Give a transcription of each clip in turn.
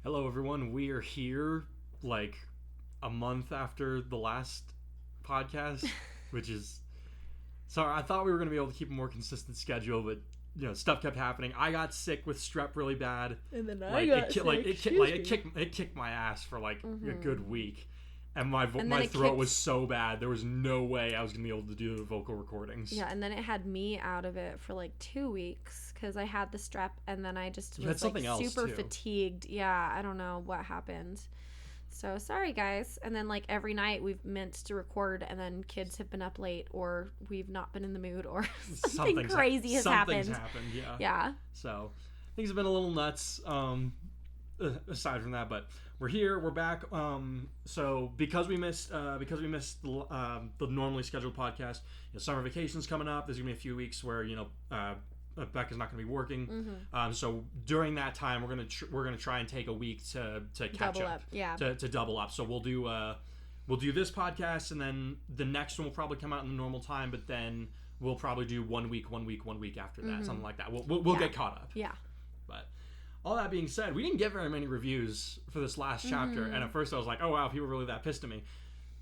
Hello, everyone. We are here like a month after the last podcast, which is sorry. I thought we were going to be able to keep a more consistent schedule, but stuff kept happening. I got sick with strep really bad, and then I got sick. It kicked my ass for like a good week, and my throat was so bad. There was no way I was going to be able to do the vocal recordings. Yeah, and then it had me out of it for like 2 weeks because I had the strep, and then I just was like super fatigued. Yeah, I don't know what happened. So sorry, guys. And then like every night we've meant to record, and then kids have been up late, or we've not been in the mood, or something crazy has happened. Something's happened. Yeah. Yeah. So things have been a little nuts. Aside from that, but we're here. We're back. So because we missed the normally scheduled podcast, summer vacation's coming up. There's gonna be a few weeks where Becca's not going to be working. Mm-hmm. So during that time, we're gonna try and take a week to catch up. Yeah. To double up. So we'll do this podcast, and then the next one will probably come out in the normal time. But then we'll probably do one week after that, something like that. We'll get caught up. Yeah. But all that being said, we didn't get very many reviews for this last chapter, and at first I was like, oh wow, people are really that pissed at me.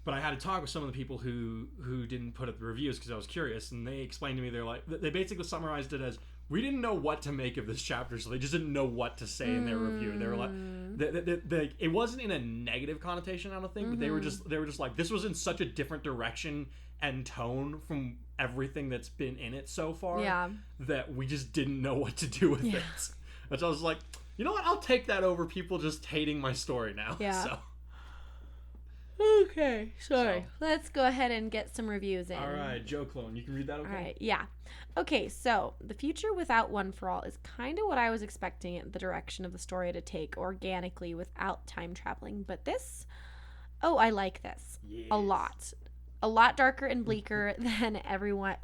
But I had to talk with some of the people who didn't put up the reviews because I was curious, and they explained to me, they basically summarized it as, we didn't know what to make of this chapter, so they just didn't know what to say in their review. They were like, it wasn't in a negative connotation, I don't think, but they were just like, this was in such a different direction and tone from everything that's been in it so far that we just didn't know what to do with it. Which I was like, you know what? I'll take that over people just hating my story now. Yeah. So. Okay, sorry. So, let's go ahead and get some reviews in. All right, Joe Clone, you can read that, okay? All right, yeah. Okay, so the future without One for All is kind of what I was expecting the direction of the story to take organically without time traveling. But this, I like this a lot. A lot darker and bleaker than everyone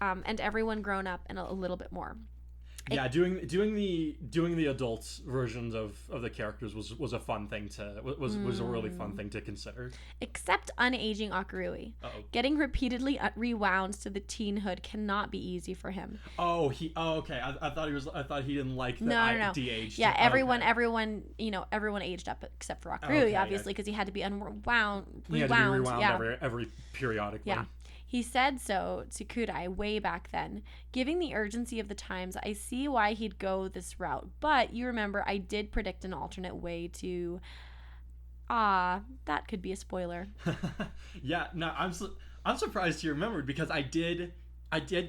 and everyone grown up and a little bit more. Yeah, doing the adult versions of the characters was a fun thing was a really fun thing to consider. Except unaging Akurui. Getting repeatedly rewound to the teenhood cannot be easy for him. Okay. I thought he didn't like that. No. De-aged. Yeah, everyone aged up except for Akurui, obviously, because he had to be rewound. He had to be rewound every periodically. Yeah. He said so to Kudai way back then. Given the urgency of the times, I see why he'd go this route. But you remember, I did predict an alternate way to... that could be a spoiler. Yeah, no, I'm surprised you remembered, because I did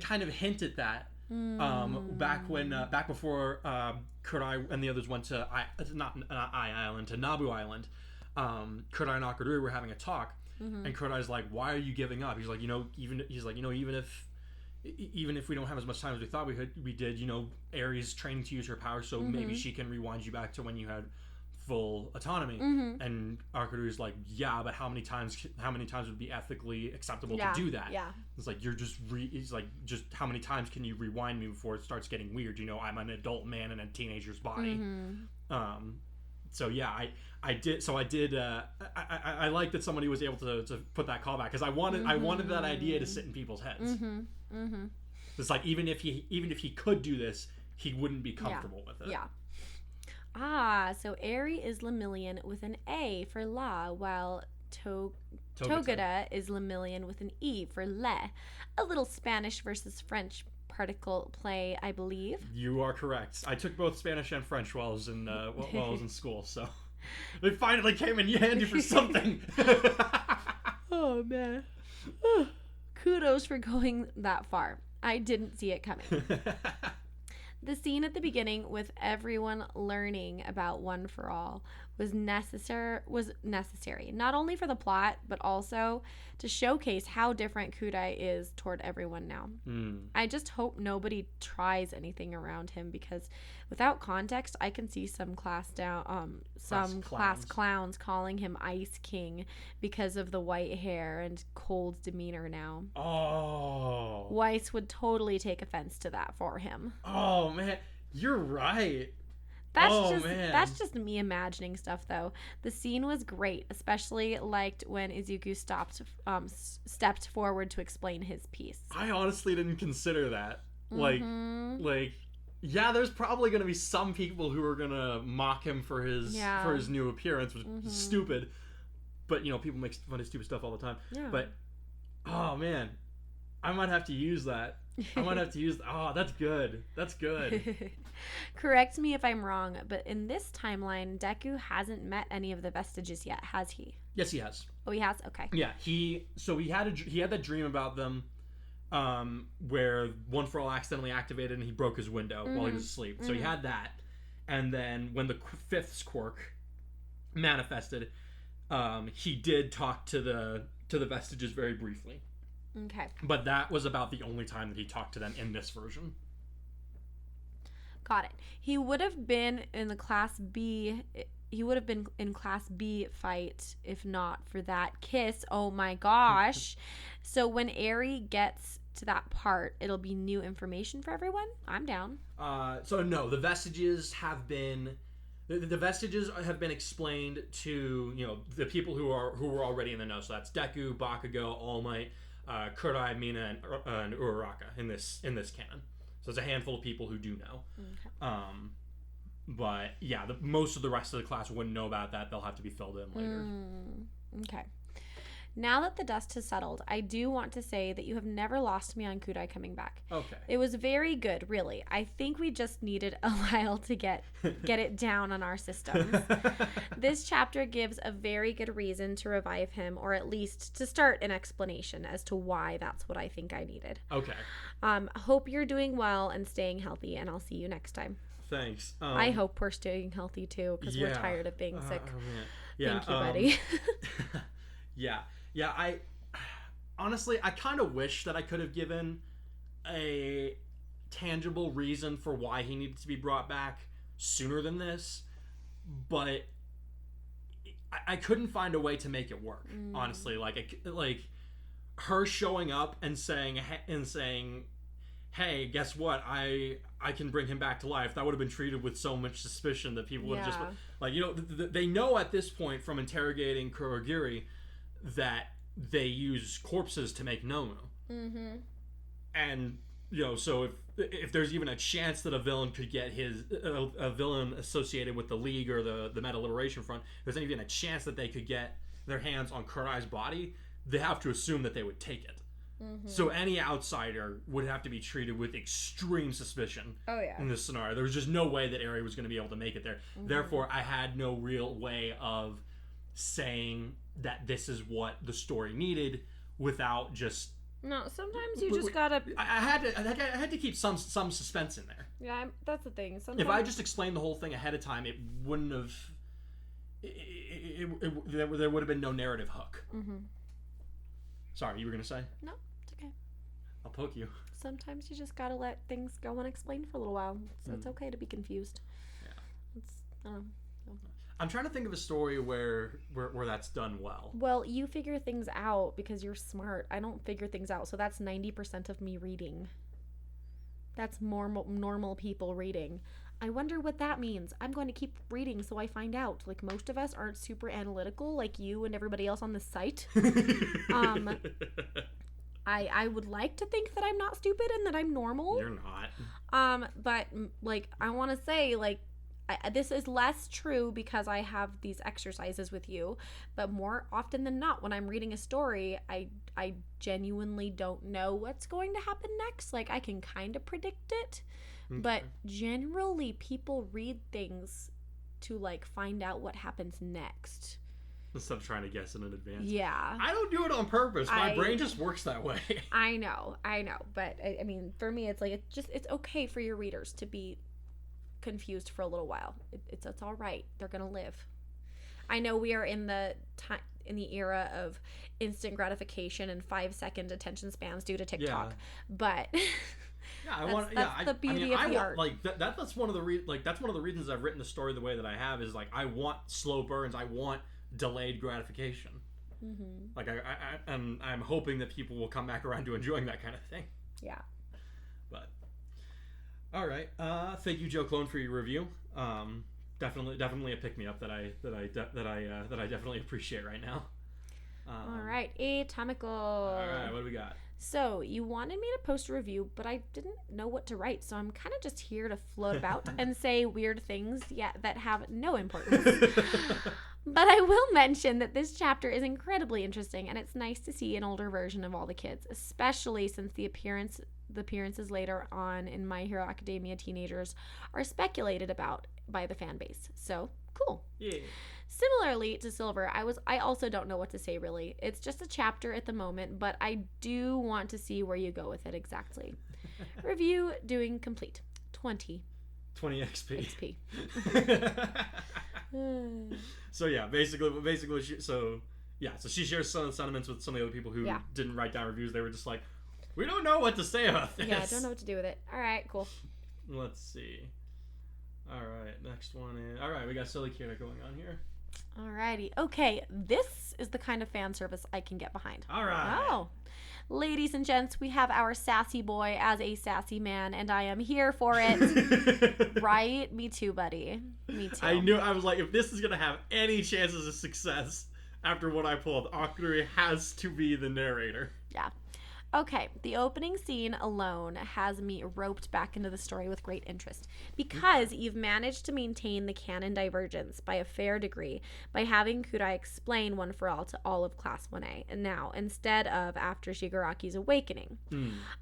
kind of hint at that back before Kudai and the others went to not Ai Island, to Nabu Island. Kudai and Akurui were having a talk. And Kodai's like, why are you giving up? He's like, even if we don't have as much time as we thought we did, Aries training to use her power, so maybe she can rewind you back to when you had full autonomy. And Akurui's like, yeah, but how many times would be ethically acceptable to do that? Yeah. It's like, he's like, just how many times can you rewind me before it starts getting weird? I'm an adult man in a teenager's body. So yeah, I did. I like that somebody was able to put that callback, because I wanted that idea to sit in people's heads. It's like, even if he could do this, he wouldn't be comfortable with it. Yeah. So Eri is Lemillion with an A for La, while Togata is Lemillion with an E for Le. A little Spanish versus French particle play, I believe. You are correct. I took both Spanish and French while I was in school, so they finally came in handy for something. Oh man. Kudos for going that far. I didn't see it coming. The scene at the beginning with everyone learning about One for All was necessary, not only for the plot, but also to showcase how different Kudai is toward everyone now. I just hope nobody tries anything around him, because without context, I can see some class clowns calling him Ice King because of the white hair and cold demeanor now. Oh. Weiss would totally take offense to that for him. Oh man, you're right. That's just me imagining stuff, though. The scene was great, especially liked when Izuku stepped forward to explain his piece. I honestly didn't consider that. Like Yeah, there's probably going to be some people who are going to mock him for his new appearance, which is stupid. But, you know, people make fun of stupid stuff all the time. Yeah. But, oh, man. I might have to use that. Oh, that's good. That's good. Correct me if I'm wrong, but in this timeline, Deku hasn't met any of the vestiges yet, has he? Yes, he has. Oh, he has? Okay. Yeah, he had that dream about them where One for All accidentally activated and he broke his window while he was asleep. So he had that. And then when the fifth quirk manifested, he did talk to the vestiges very briefly. Okay. But that was about the only time that he talked to them in this version. Got it. He would have been in the Class B. He would have been in Class B fight if not for that kiss. Oh my gosh. So when Eri gets to that part, it'll be new information for everyone? I'm down. So no, the vestiges have been... The vestiges have been explained to, you know, the people who were already in the know. So that's Deku, Bakugo, All Might, Kurai, Mina, and Uraraka in this canon. So it's a handful of people who do know. Okay. But yeah, most of the rest of the class wouldn't know about that. They'll have to be filled in later. Okay. Now that the dust has settled, I do want to say that you have never lost me on Kudai coming back. Okay. It was very good, really. I think we just needed a while to get it down on our systems. This chapter gives a very good reason to revive him, or at least to start an explanation as to why that's what I think I needed. Okay. Hope you're doing well and staying healthy, and I'll see you next time. Thanks. I hope we're staying healthy too, because we're tired of being sick. Yeah. Thank you, buddy. Yeah, I honestly, I kind of wish that I could have given a tangible reason for why he needed to be brought back sooner than this, but I couldn't find a way to make it work. Honestly, like her showing up and saying, "Hey, guess what? I can bring him back to life." That would have been treated with so much suspicion that people would have just like, you know, they know at this point from interrogating Kurogiri that they use corpses to make Nomu. And, you know, so if there's even a chance that a villain could get a villain associated with the League or the Meta Liberation Front, there's even a chance that they could get their hands on Kurai's body, they have to assume that they would take it. So any outsider would have to be treated with extreme suspicion in this scenario. There was just no way that Eri was going to be able to make it there. Therefore, I had no real way of saying that this is what the story needed without just... No, sometimes you just gotta... I had to keep some suspense in there. Yeah, that's the thing. Sometimes... If I just explained the whole thing ahead of time, it wouldn't have... There would have been no narrative hook. Sorry, you were going to say? No, it's okay. I'll poke you. Sometimes you just gotta let things go unexplained for a little while. So it's okay to be confused. Yeah. I don't know. I'm trying to think of a story where that's done well. Well, you figure things out because you're smart. I don't figure things out, so that's 90% of me reading. That's more normal people reading. I wonder what that means. I'm going to keep reading so I find out. Like, most of us aren't super analytical like you and everybody else on this site. I would like to think that I'm not stupid and that I'm normal. You're not. But, like, I want to say, like, this is less true because I have these exercises with you, but more often than not, when I'm reading a story, I genuinely don't know what's going to happen next. Like, I can kind of predict it, but generally people read things to, like, find out what happens next. Instead of trying to guess in advance. Yeah. I don't do it on purpose. My brain just works that way. I know. But, I mean, for me, it's like, it's okay for your readers to be confused for a little while. It's all right. They're gonna live. I know we are in the era of instant gratification and 5-second attention spans due to TikTok, but that's the beauty of the art. Like that's one of the that's one of the reasons I've written the story the way that I have, is like I want slow burns. I want delayed gratification. Like I'm hoping that people will come back around to enjoying that kind of thing. Yeah. But all right. Thank you, Joe Clone, for your review. Definitely a pick me up that I definitely appreciate right now. All right, Atomical. All right, what do we got? So, you wanted me to post a review, but I didn't know what to write, so I'm kind of just here to float about and say weird things that have no importance. But I will mention that this chapter is incredibly interesting, and it's nice to see an older version of all the kids, especially since the appearances later on in My Hero Academia teenagers are speculated about by the fan base. So, cool. Yeah. Similarly to Silver, I also don't know what to say really. It's just a chapter at the moment, but I do want to see where you go with it exactly. Review doing complete. 20 XP. XP. So yeah, basically, so she shares some sentiments with some of the other people who didn't write down reviews. They were just like, we don't know what to say about this. Yeah, I don't know what to do with it. All right, cool. Let's see. All right, next one is... All right, we got Silly Kira going on here. Alrighty. Okay, this is the kind of fan service I can get behind. All right. Oh. Ladies and gents, we have our sassy boy as a sassy man, and I am here for it. Right? Me too, buddy. Me too. I was like, if this is going to have any chances of success after what I pulled, Akuri has to be the narrator. Yeah. Okay, the opening scene alone has me roped back into the story with great interest because you've managed to maintain the canon divergence by a fair degree by having Kudai explain One for All to all of Class 1A and now instead of after Shigaraki's awakening.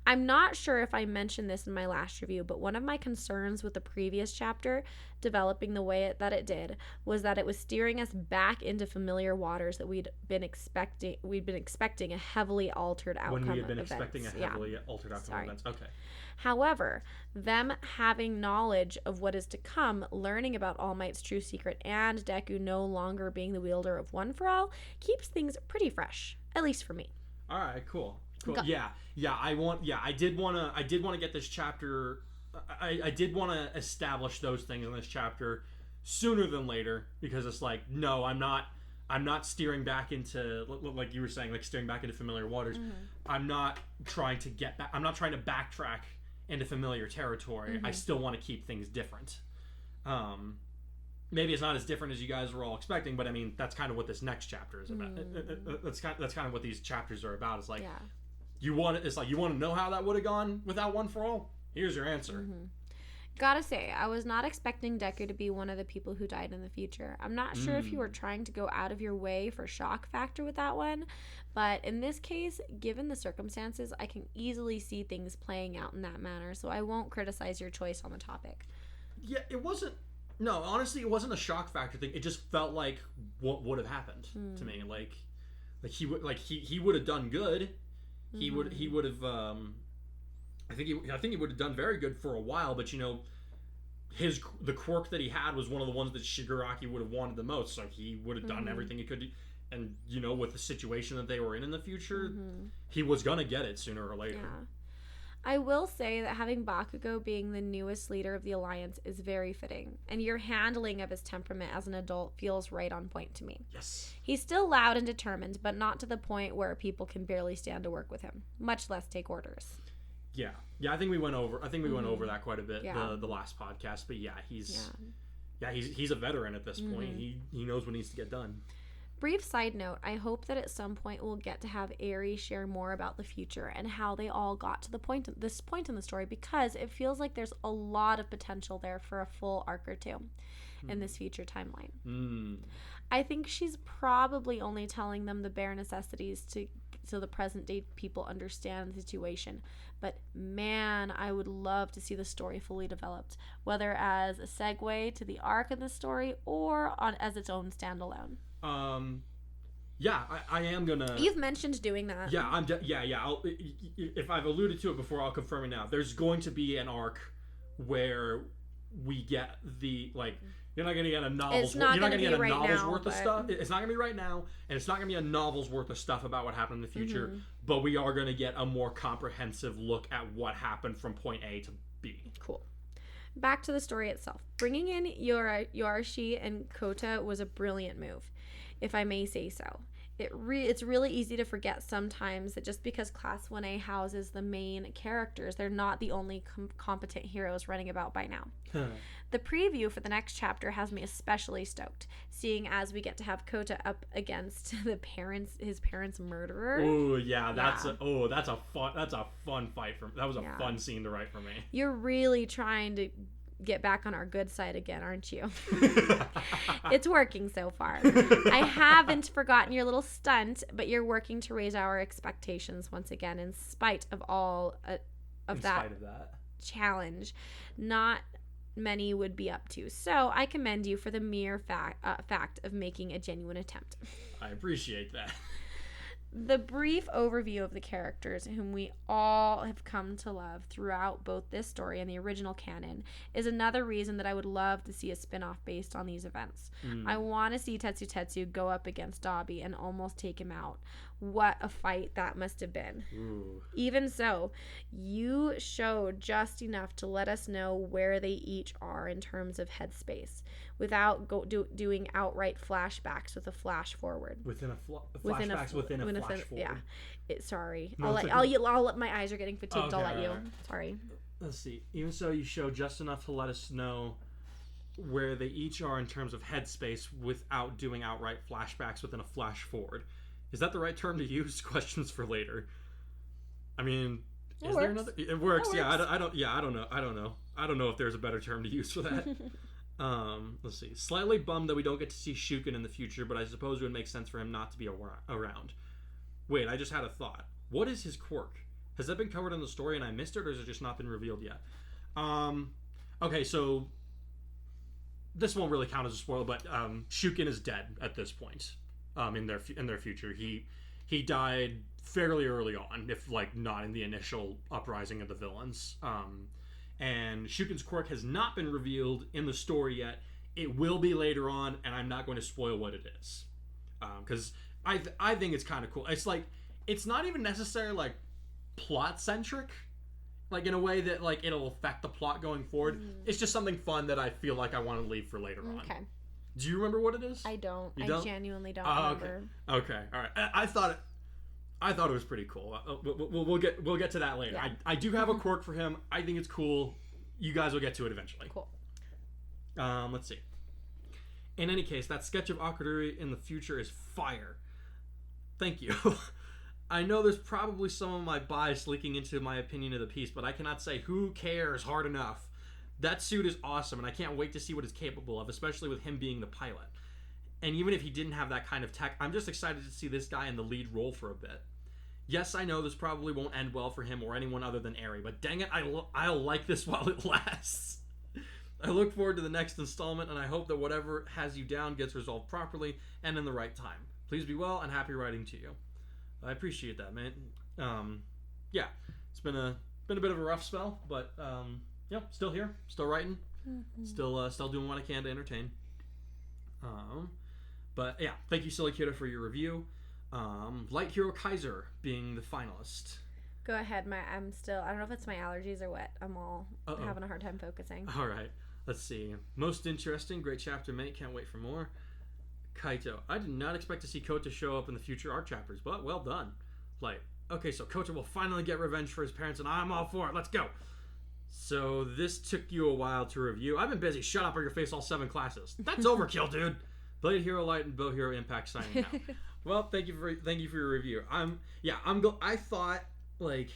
I'm not sure if I mentioned this in my last review, but one of my concerns with the previous chapter developing the way that it did was that it was steering us back into familiar waters that we'd been expecting a heavily altered outcome when we had been events. Expecting a heavily altered outcome events. Okay. However, them having knowledge of what is to come, learning about All Might's true secret, and Deku no longer being the wielder of One for All keeps things pretty fresh, at least for me. All right, cool. I did want to get this chapter. I did want to establish those things in this chapter sooner than later because it's like, no, I'm not steering back into, like you were saying, like steering back into familiar waters. I'm not trying to get back. I'm not trying to backtrack into familiar territory. I still want to keep things different. Maybe it's not as different as you guys were all expecting, but I mean that's kind of what this next chapter is about. That's kind of what these chapters are about. It's like you want to know how that would have gone without One for All. Here's your answer. Gotta say, I was not expecting Deku to be one of the people who died in the future. I'm not sure if you were trying to go out of your way for shock factor with that one, but in this case, given the circumstances, I can easily see things playing out in that manner, so I won't criticize your choice on the topic. Yeah, honestly, it wasn't a shock factor thing. It just felt like what would have happened to me. Like he would have done good. He would have I think he would have done very good for a while, but the quirk that he had was one of the ones that Shigaraki would have wanted the most, so he would have done everything he could do. And with the situation that they were in the future, he was gonna get it sooner or later. Yeah. I will say that having Bakugo being the newest leader of the Alliance is very fitting, and your handling of his temperament as an adult feels right on point to me. Yes. He's still loud and determined, but not to the point where people can barely stand to work with him, much less take orders. Yeah. I think we went over over that quite a bit the last podcast, but he's a veteran at this point. He knows what needs to get done. Brief side note, I hope that at some point we'll get to have Eri share more about the future and how they all got to this point in the story, because it feels like there's a lot of potential there for a full arc or two in this future timeline. I think she's probably only telling them the bare necessities so the present day people understand the situation. But man, I would love to see the story fully developed, whether as a segue to the arc of the story or as its own standalone. I am gonna. You've mentioned doing that. Yeah, if I've alluded to it before, I'll confirm it now. There's going to be an arc where we get you're not gonna get a novel's worth of stuff. It's not gonna be right now, and it's not gonna be a novel's worth of stuff about what happened in the future. But we are gonna get a more comprehensive look at what happened from point A to B. Cool. Back to the story itself. Bringing in Yorashi and Kota was a brilliant move, if I may say so. It's really easy to forget sometimes that just because Class 1A houses the main characters, they're not the only competent heroes running about by now. The preview for the next chapter has me especially stoked, seeing as we get to have Kota up against his parents' murderer. Oh yeah, that's a fun fight that was a fun scene to write for me. You're really trying to get back on our good side again, aren't you? It's working so far. I haven't forgotten your little stunt, but you're working to raise our expectations once again in spite of all of that challenge. Not many would be up to. So I commend you for the mere fact of making a genuine attempt. I appreciate that. The brief overview of the characters whom we all have come to love throughout both this story and the original canon is another reason that I would love to see a spin-off based on these events. I want to see Tetsu go up against Dabi and almost take him out. What a fight that must have been. Ooh. Even so, you showed just enough to let us know where they each are in terms of headspace without doing outright flashbacks with a flash forward. Flashbacks within a flash forward. Yeah. Sorry. No, I'll let my eyes are getting fatigued. Okay, I'll let you. right. Sorry. Let's see. Even so, you show just enough to let us know where they each are in terms of headspace without doing outright flashbacks within a flash forward. Is that the right term to use? Questions for later. I mean, there another? It works. Yeah, I don't know. I don't know if there's a better term to use for that. Let's see. Slightly bummed that we don't get to see Shuken in the future, but I suppose it would make sense for him not to be around. Wait, I just had a thought. What is his quirk? Has that been covered in the story and I missed it, or has it just not been revealed yet? Okay, so this won't really count as a spoiler, but Shuken is dead at this point. In their future, he died fairly early on, if like not in the initial uprising of the villains. And Shuken's quirk has not been revealed in the story yet. It will be later on, and I'm not going to spoil what it is, because I think it's kind of cool. It's like it's not even necessarily like plot centric, like in a way that like it'll affect the plot going forward. It's just something fun that I feel like I want to leave for later on. Okay. Do you remember what it is? I don't. You don't? I genuinely don't remember. Okay. All right. I thought it was pretty cool. We'll get to that later. Yeah. I do have a quirk for him. I think it's cool. You guys will get to it eventually. Cool. Let's see. In any case, that sketch of Akuduri in the future is fire. Thank you. I know there's probably some of my bias leaking into my opinion of the piece, but I cannot say who cares hard enough. That suit is awesome, and I can't wait to see what it's capable of, especially with him being the pilot. And even if he didn't have that kind of tech, I'm just excited to see this guy in the lead role for a bit. Yes, I know this probably won't end well for him or anyone other than Eri, but dang it, I'll like this while it lasts. I look forward to the next installment, and I hope that whatever has you down gets resolved properly and in the right time. Please be well, and happy writing to you. I appreciate that, man. Yeah, it's been a bit of a rough spell, but still here, still writing, still doing what I can to entertain. But yeah, thank you, Silly Kiddo, for your review. Light Hero Kaiser being the finalist. Go ahead. I don't know if it's my allergies or what. I'm all having a hard time focusing. All right, let's see. Most interesting, great chapter, mate. Can't wait for more. Kaito, I did not expect to see Kota show up in the future art chapters, but well done. Like, okay, so Kota will finally get revenge for his parents, and I'm all for it. Let's go. So this took you a while to review. I've been busy. Shut up or your face all 7 classes. That's overkill, dude. Blade Hero Light and Bow Hero Impact signing out. Well, thank you for your review. I thought, like,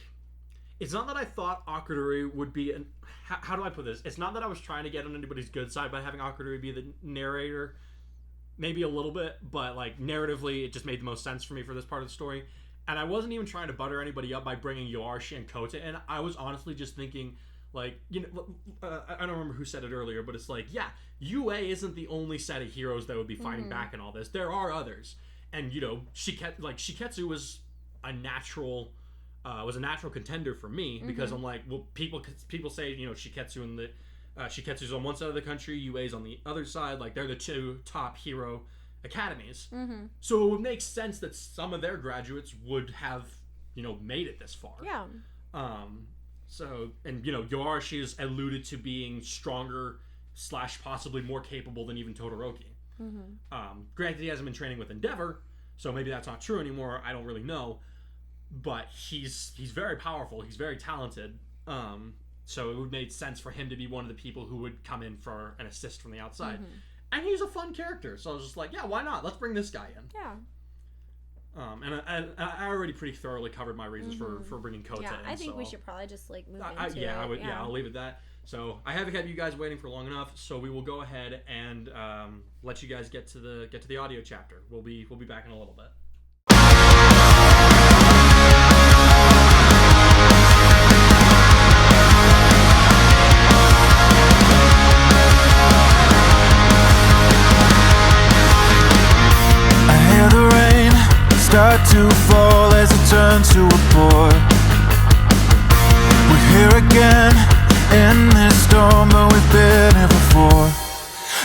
it's not that I thought Akuduri would be how do I put this? It's not that I was trying to get on anybody's good side by having Akuduri be the narrator. Maybe a little bit, but like narratively, it just made the most sense for me for this part of the story. And I wasn't even trying to butter anybody up by bringing Yoarshi and Kota in. I was honestly just thinking, like, I don't remember who said it earlier, but it's like, yeah, UA isn't the only set of heroes that would be fighting back in all this. There are others, and Shiketsu was a natural contender for me because I'm like, well, people say Shiketsu and the Shiketsu's on one side of the country, UA's on the other side. Like, they're the 2 top hero academies. So it would make sense that some of their graduates would have, made it this far. Yeah. So, and, Yoarshi is alluded to being stronger / possibly more capable than even Todoroki. Granted, he hasn't been training with Endeavor, So maybe that's not true anymore. I don't really know. But he's very powerful. He's very talented. So it would make sense for him to be one of the people who would come in for an assist from the outside. Mm-hmm. And he's a fun character. So I was just like, yeah, why not? Let's bring this guy in. Yeah. And I already pretty thoroughly covered my reasons for bringing Kota in. Yeah, I think we should probably just move into it. Yeah, I'll leave it at that. So I haven't kept you guys waiting for long enough. So we will go ahead and let you guys get to the audio chapter. We'll be back in a little bit. Start to fall as it turns to a pour. We're here again in this storm, but we've been here before.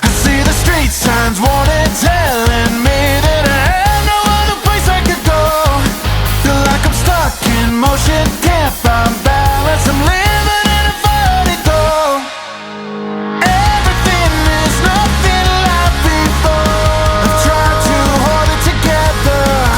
I see the street signs warning, telling me that I have no other place I could go. Feel like I'm stuck in motion, can't find balance. I'm living in a funny throw. Everything is nothing like before. I've tried to hold it together.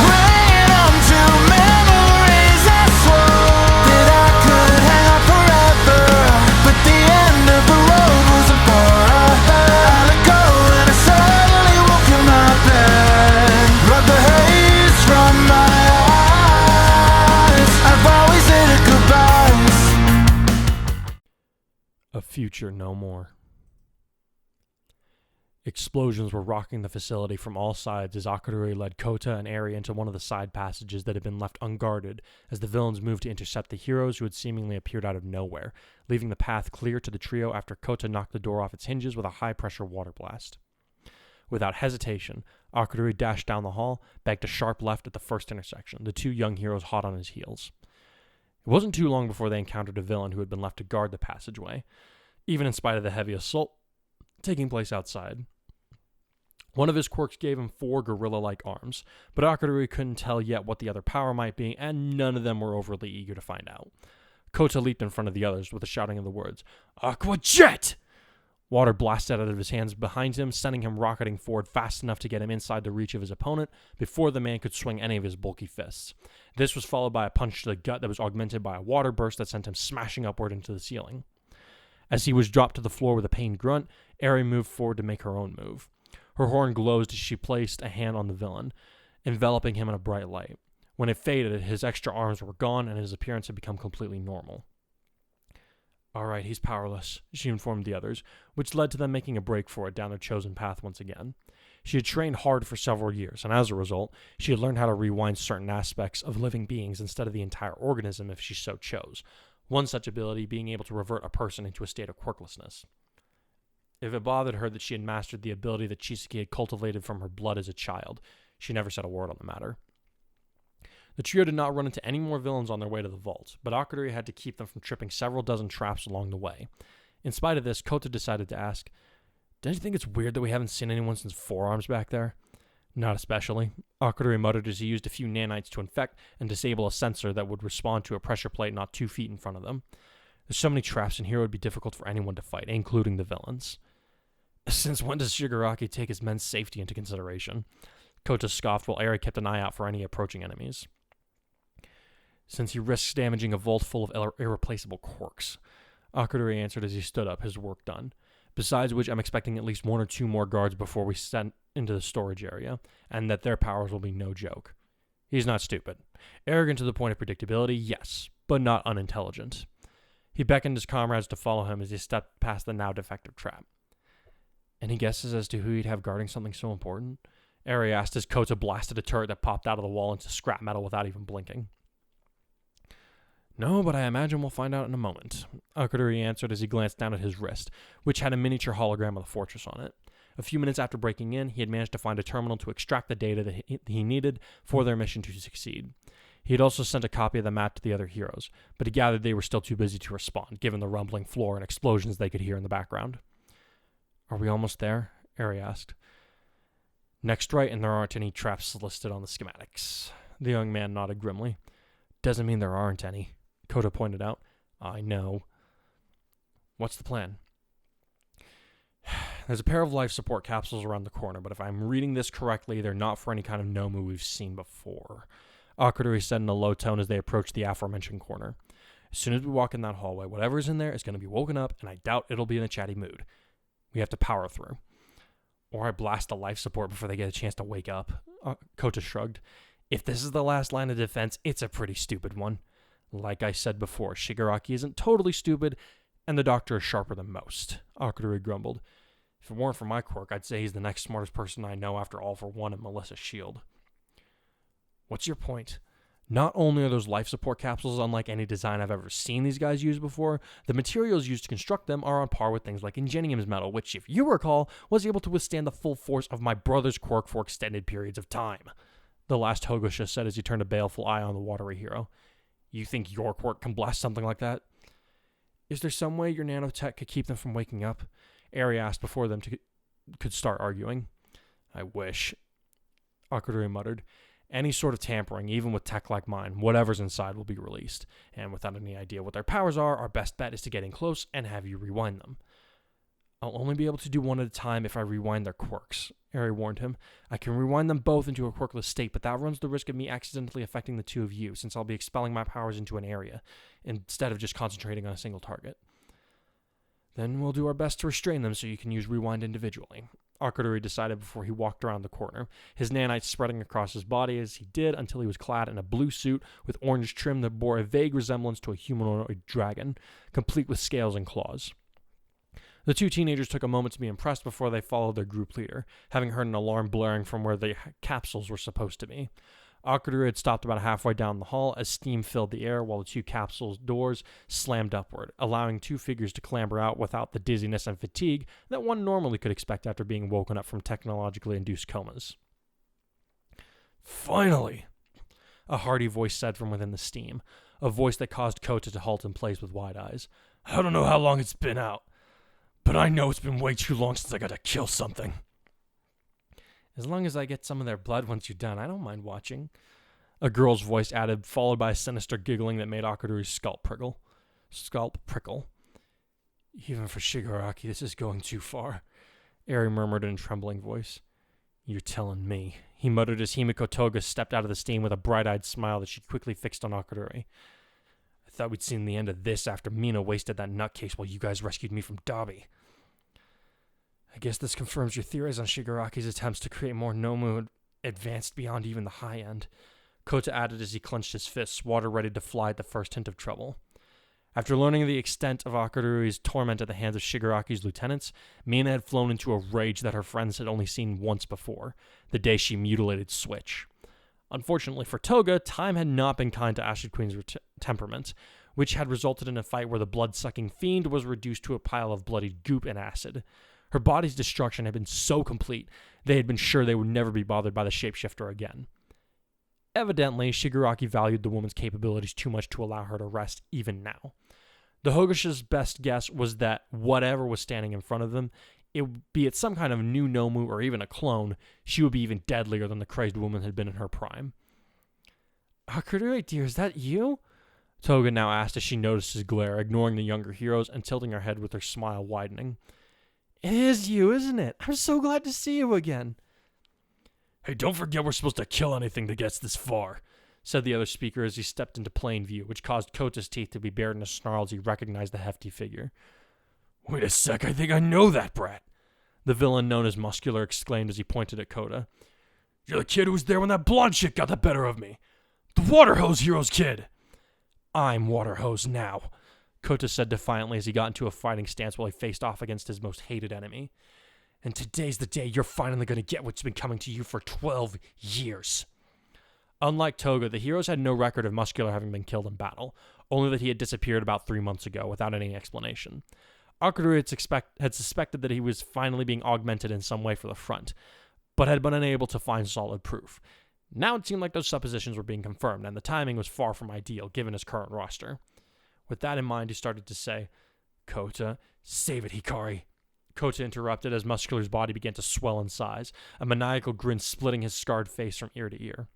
A future no more. Explosions were rocking the facility from all sides as Akadori led Kota and Eri into one of the side passages that had been left unguarded as the villains moved to intercept the heroes who had seemingly appeared out of nowhere, leaving the path clear to the trio after Kota knocked the door off its hinges with a high-pressure water blast. Without hesitation, Akadori dashed down the hall, backed a sharp left at the first intersection, the two young heroes hot on his heels. It wasn't too long before they encountered a villain who had been left to guard the passageway, even in spite of the heavy assault taking place outside. One of his quirks gave him 4 gorilla-like arms, but Akadori couldn't tell yet what the other power might be, and none of them were overly eager to find out. Kota leaped in front of the others with a shouting of the words, "Aqua Jet!" Water blasted out of his hands behind him, sending him rocketing forward fast enough to get him inside the reach of his opponent before the man could swing any of his bulky fists. This was followed by a punch to the gut that was augmented by a water burst that sent him smashing upward into the ceiling. As he was dropped to the floor with a pained grunt, Eri moved forward to make her own move. Her horn glowed as she placed a hand on the villain, enveloping him in a bright light. When it faded, his extra arms were gone and his appearance had become completely normal. "All right, he's powerless," she informed the others, which led to them making a break for it down their chosen path once again. She had trained hard for several years, and as a result, she had learned how to rewind certain aspects of living beings instead of the entire organism if she so chose, one such ability being able to revert a person into a state of quirklessness. If it bothered her that she had mastered the ability that Chisaki had cultivated from her blood as a child, she never said a word on the matter. The trio did not run into any more villains on their way to the vault, but Akadori had to keep them from tripping several dozen traps along the way. In spite of this, Kota decided to ask, "Don't you think it's weird that we haven't seen anyone since Forearms back there?" "Not especially," Akadori muttered as he used a few nanites to infect and disable a sensor that would respond to a pressure plate not 2 feet in front of them. "There's so many traps in here it would be difficult for anyone to fight, including the villains." "Since when does Shigaraki take his men's safety into consideration?" Kota scoffed while Eri kept an eye out for any approaching enemies. "Since he risks damaging a vault full of irreplaceable quirks," Akadori answered as he stood up, his work done. "Besides which, I'm expecting at least 1 or 2 more guards before we send into the storage area, and that their powers will be no joke." He's not stupid. Arrogant to the point of predictability, yes, but not unintelligent. He beckoned his comrades to follow him as he stepped past the now defective trap. "Any guesses as to who he'd have guarding something so important?" Eri asked as Kota blasted a turret that popped out of the wall into scrap metal without even blinking. "No, but I imagine we'll find out in a moment," Akadori answered as he glanced down at his wrist, which had a miniature hologram of the fortress on it. A few minutes after breaking in, he had managed to find a terminal to extract the data that he needed for their mission to succeed. He had also sent a copy of the map to the other heroes, but he gathered they were still too busy to respond, given the rumbling floor and explosions they could hear in the background. "Are we almost there?" Eri asked. "Next right, and there aren't any traps listed on the schematics." The young man nodded grimly. "Doesn't mean there aren't any," Kota pointed out. "I know." "What's the plan?" There's a pair of life support capsules around the corner, but if I'm reading this correctly, they're not for any kind of Nomu we've seen before. Akadori said in a low tone as they approached the aforementioned corner. As soon as we walk in that hallway, whatever's in there is going to be woken up, and I doubt it'll be in a chatty mood. We have to power through. Or I blast the life support before they get a chance to wake up. Kota shrugged. If this is the last line of defense, it's a pretty stupid one. Like I said before, Shigaraki isn't totally stupid, and the doctor is sharper than most, Akadori grumbled. If it weren't for my quirk, I'd say he's the next smartest person I know after All for One and Melissa's shield. What's your point? Not only are those life support capsules unlike any design I've ever seen these guys use before, the materials used to construct them are on par with things like Ingenium's metal, which, if you recall, was able to withstand the full force of my brother's quirk for extended periods of time. The last Hogosha said as he turned a baleful eye on the watery hero. You think your quirk can blast something like that? Is there some way your nanotech could keep them from waking up? Eri asked before them could start arguing. I wish, Akadori muttered. Any sort of tampering, even with tech like mine, whatever's inside will be released. And without any idea what their powers are, our best bet is to get in close and have you rewind them. I'll only be able to do one at a time if I rewind their quirks, Eri warned him. I can rewind them both into a quirkless state, but that runs the risk of me accidentally affecting the two of you, since I'll be expelling my powers into an area, instead of just concentrating on a single target. Then we'll do our best to restrain them so you can use rewind individually, Akadori decided before he walked around the corner, his nanites spreading across his body as he did until he was clad in a blue suit with orange trim that bore a vague resemblance to a humanoid dragon, complete with scales and claws. The two teenagers took a moment to be impressed before they followed their group leader, having heard an alarm blaring from where the capsules were supposed to be. Akadori had stopped about halfway down the hall as steam filled the air while the two capsules' doors slammed upward, allowing two figures to clamber out without the dizziness and fatigue that one normally could expect after being woken up from technologically induced comas. Finally! A hearty voice said from within the steam, a voice that caused Kota to halt in place with wide eyes. I don't know how long it's been out, but I know it's been way too long since I got to kill something. As long as I get some of their blood once you're done, I don't mind watching. A girl's voice added, followed by a sinister giggling that made Akadori's scalp prickle. Even for Shigaraki, this is going too far, Eri murmured in a trembling voice. You're telling me, he muttered as Himiko Toga stepped out of the steam with a bright-eyed smile that she quickly fixed on Akadori. I thought we'd seen the end of this after Mina wasted that nutcase while you guys rescued me from Dabi. I guess this confirms your theories on Shigaraki's attempts to create more Nomu advanced beyond even the high end, Kota added as he clenched his fists, water ready to fly at the first hint of trouble. After learning the extent of Akadori's torment at the hands of Shigaraki's lieutenants, Mina had flown into a rage that her friends had only seen once before, the day she mutilated Switch. Unfortunately for Toga, time had not been kind to Acid Queen's temperament, which had resulted in a fight where the blood-sucking fiend was reduced to a pile of bloodied goop and acid. Her body's destruction had been so complete, they had been sure they would never be bothered by the shapeshifter again. Evidently, Shigaraki valued the woman's capabilities too much to allow her to rest even now. The Hogosha's best guess was that whatever was standing in front of them, be it some kind of new Nomu or even a clone, she would be even deadlier than the crazed woman had been in her prime. Akadori, dear, is that you? Toga now asked as she noticed his glare, ignoring the younger heroes and tilting her head with her smile widening. It is you, isn't it? I'm so glad to see you again. Hey, don't forget we're supposed to kill anything that gets this far, said the other speaker as he stepped into plain view, which caused Kota's teeth to be bared in a snarl as he recognized the hefty figure. Wait a sec, I think I know that brat, the villain known as Muscular exclaimed as he pointed at Kota. You're the kid who was there when that blonde chick got the better of me. The water hose hero's kid. I'm water hose now, Kota said defiantly as he got into a fighting stance while he faced off against his most hated enemy. And today's the day you're finally going to get what's been coming to you for 12 years. Unlike Toga, the heroes had no record of Muscular having been killed in battle, only that he had disappeared about 3 months ago without any explanation. Akadori had suspected that he was finally being augmented in some way for the front, but had been unable to find solid proof. Now it seemed like those suppositions were being confirmed, and the timing was far from ideal given his current roster. With that in mind, he started to say, Kota, save it, Hikari. Kota interrupted as Muscular's body began to swell in size, a maniacal grin splitting his scarred face from ear to ear.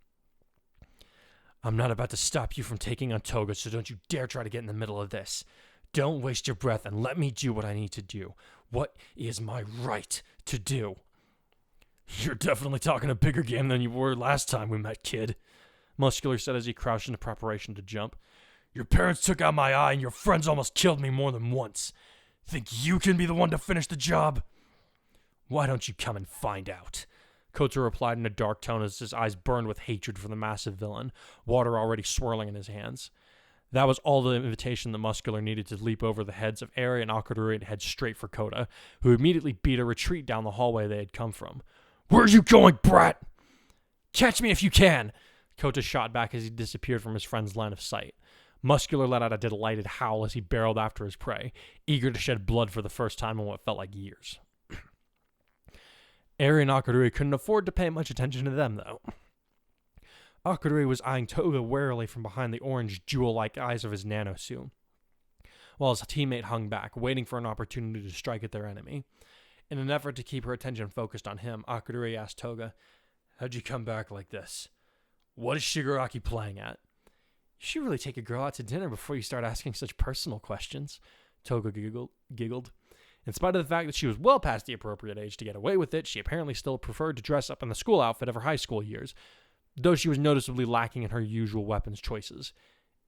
I'm not about to stop you from taking on Toga, so don't you dare try to get in the middle of this. Don't waste your breath and let me do what I need to do. What is my right to do? You're definitely talking a bigger game than you were last time we met, kid, Muscular said as he crouched into preparation to jump. Your parents took out my eye and your friends almost killed me more than once. Think you can be the one to finish the job? Why don't you come and find out? Kota replied in a dark tone as his eyes burned with hatred for the massive villain, water already swirling in his hands. That was all the invitation the Muscular needed to leap over the heads of Eri and Akadori and head straight for Kota, who immediately beat a retreat down the hallway they had come from. Where are you going, brat? Catch me if you can! Kota shot back as he disappeared from his friend's line of sight. Muscular let out a delighted howl as he barreled after his prey, eager to shed blood for the first time in what felt like years. Eri and Akadori couldn't afford to pay much attention to them, though. Akadori was eyeing Toga warily from behind the orange, jewel-like eyes of his nanosuit, while his teammate hung back, waiting for an opportunity to strike at their enemy. In an effort to keep her attention focused on him, Akadori asked Toga, How'd you come back like this? What is Shigaraki playing at? You should really take a girl out to dinner before you start asking such personal questions, Toga giggled. In spite of the fact that she was well past the appropriate age to get away with it, she apparently still preferred to dress up in the school outfit of her high school years, though she was noticeably lacking in her usual weapons choices.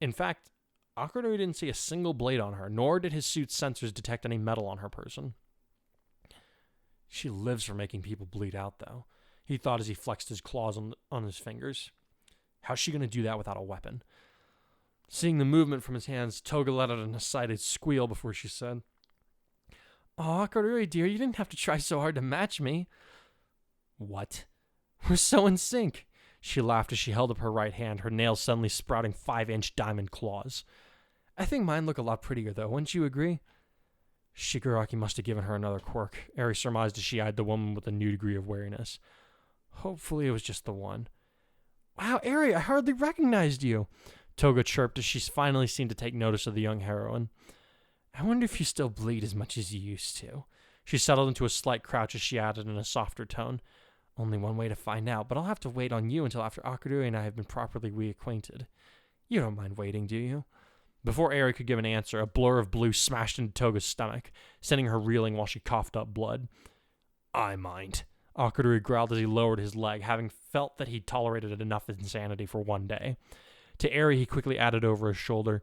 In fact, Akadori didn't see a single blade on her, nor did his suit's sensors detect any metal on her person. She lives for making people bleed out, though, he thought as he flexed his claws on his fingers. How's she going to do that without a weapon? Seeing the movement from his hands, Toga let out an excited squeal before she said, Aw, Akadori dear, you didn't have to try so hard to match me. What? We're so in sync. She laughed as she held up her right hand, her nails suddenly sprouting 5-inch diamond claws. I think mine look a lot prettier, though, wouldn't you agree? Shigaraki must have given her another quirk, Eri surmised as she eyed the woman with a new degree of wariness. Hopefully it was just the one. Wow, Eri, I hardly recognized you, Toga chirped as she finally seemed to take notice of the young heroine. I wonder if you still bleed as much as you used to. She settled into a slight crouch as she added in a softer tone. Only one way to find out, but I'll have to wait on you until after Akadori and I have been properly reacquainted. You don't mind waiting, do you? Before Eri could give an answer, a blur of blue smashed into Toga's stomach, sending her reeling while she coughed up blood. I mind, Akadori growled as he lowered his leg, having felt that he'd tolerated enough insanity for one day. To Eri, he quickly added over his shoulder,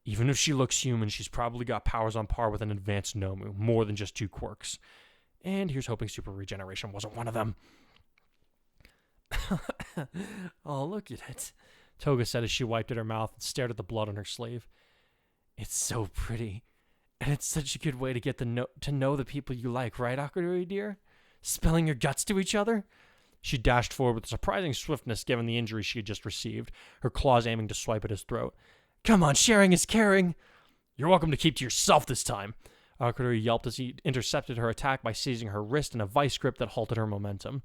Even if she looks human, she's probably got powers on par with an advanced Nomu, more than just 2 quirks. And here's hoping super regeneration wasn't one of them. Oh, look at it, Toga said as she wiped at her mouth and stared at the blood on her sleeve. It's so pretty. And it's such a good way to get to know the people you like, right, Akadori dear? Spilling your guts to each other? She dashed forward with surprising swiftness given the injury she had just received, her claws aiming to swipe at his throat. Come on, sharing is caring. You're welcome to keep to yourself this time. Akadori yelped as he intercepted her attack by seizing her wrist in a vice grip that halted her momentum.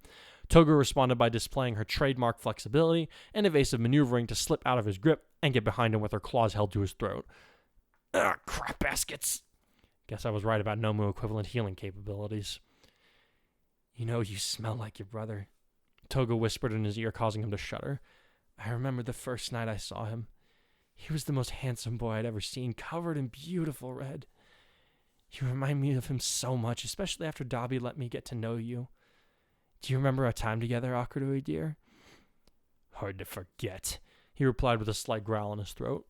Toga responded by displaying her trademark flexibility and evasive maneuvering to slip out of his grip and get behind him with her claws held to his throat. Ugh, crap baskets. Guess I was right about Nomu equivalent healing capabilities. You know, you smell like your brother, Toga whispered in his ear, causing him to shudder. I remember the first night I saw him. He was the most handsome boy I'd ever seen, covered in beautiful red. You remind me of him so much, especially after Dabi let me get to know you. Do you remember our time together, Akadori dear? Hard to forget, he replied with a slight growl in his throat.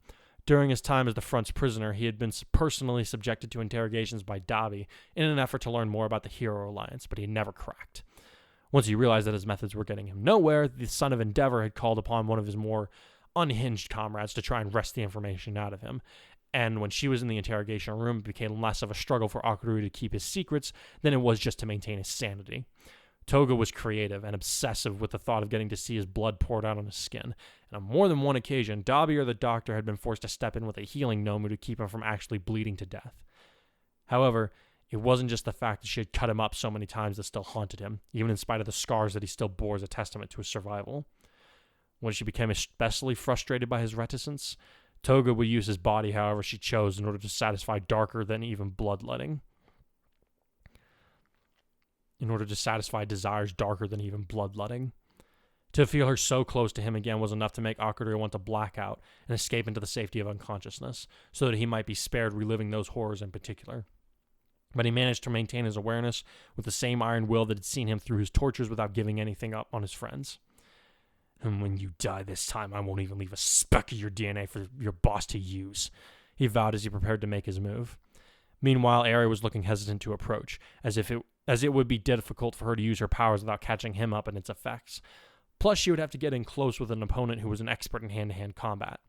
During his time as the front's prisoner, he had been personally subjected to interrogations by Dabi in an effort to learn more about the Hero Alliance, but he never cracked. Once he realized that his methods were getting him nowhere, the Son of Endeavor had called upon one of his more unhinged comrades to try and wrest the information out of him. And when she was in the interrogation room, it became less of a struggle for Akadori to keep his secrets than it was just to maintain his sanity. Toga was creative and obsessive with the thought of getting to see his blood poured out on his skin, and on more than one occasion, Dabi or the doctor had been forced to step in with a healing Nomu to keep him from actually bleeding to death. However, it wasn't just the fact that she had cut him up so many times that still haunted him, even in spite of the scars that he still bore as a testament to his survival. When she became especially frustrated by his reticence, Toga would use his body however she chose in order to satisfy darker than even bloodletting. In order to satisfy desires darker than even bloodletting. To feel her so close to him again was enough to make Akadori want to black out and escape into the safety of unconsciousness, so that he might be spared reliving those horrors in particular. but he managed to maintain his awareness with the same iron will that had seen him through his tortures without giving anything up on his friends. And when you die this time, I won't even leave a speck of your DNA for your boss to use, he vowed as he prepared to make his move. Meanwhile, Aerie was looking hesitant to approach, as it would be difficult for her to use her powers without catching him up in its effects. Plus, she would have to get in close with an opponent who was an expert in hand-to-hand combat.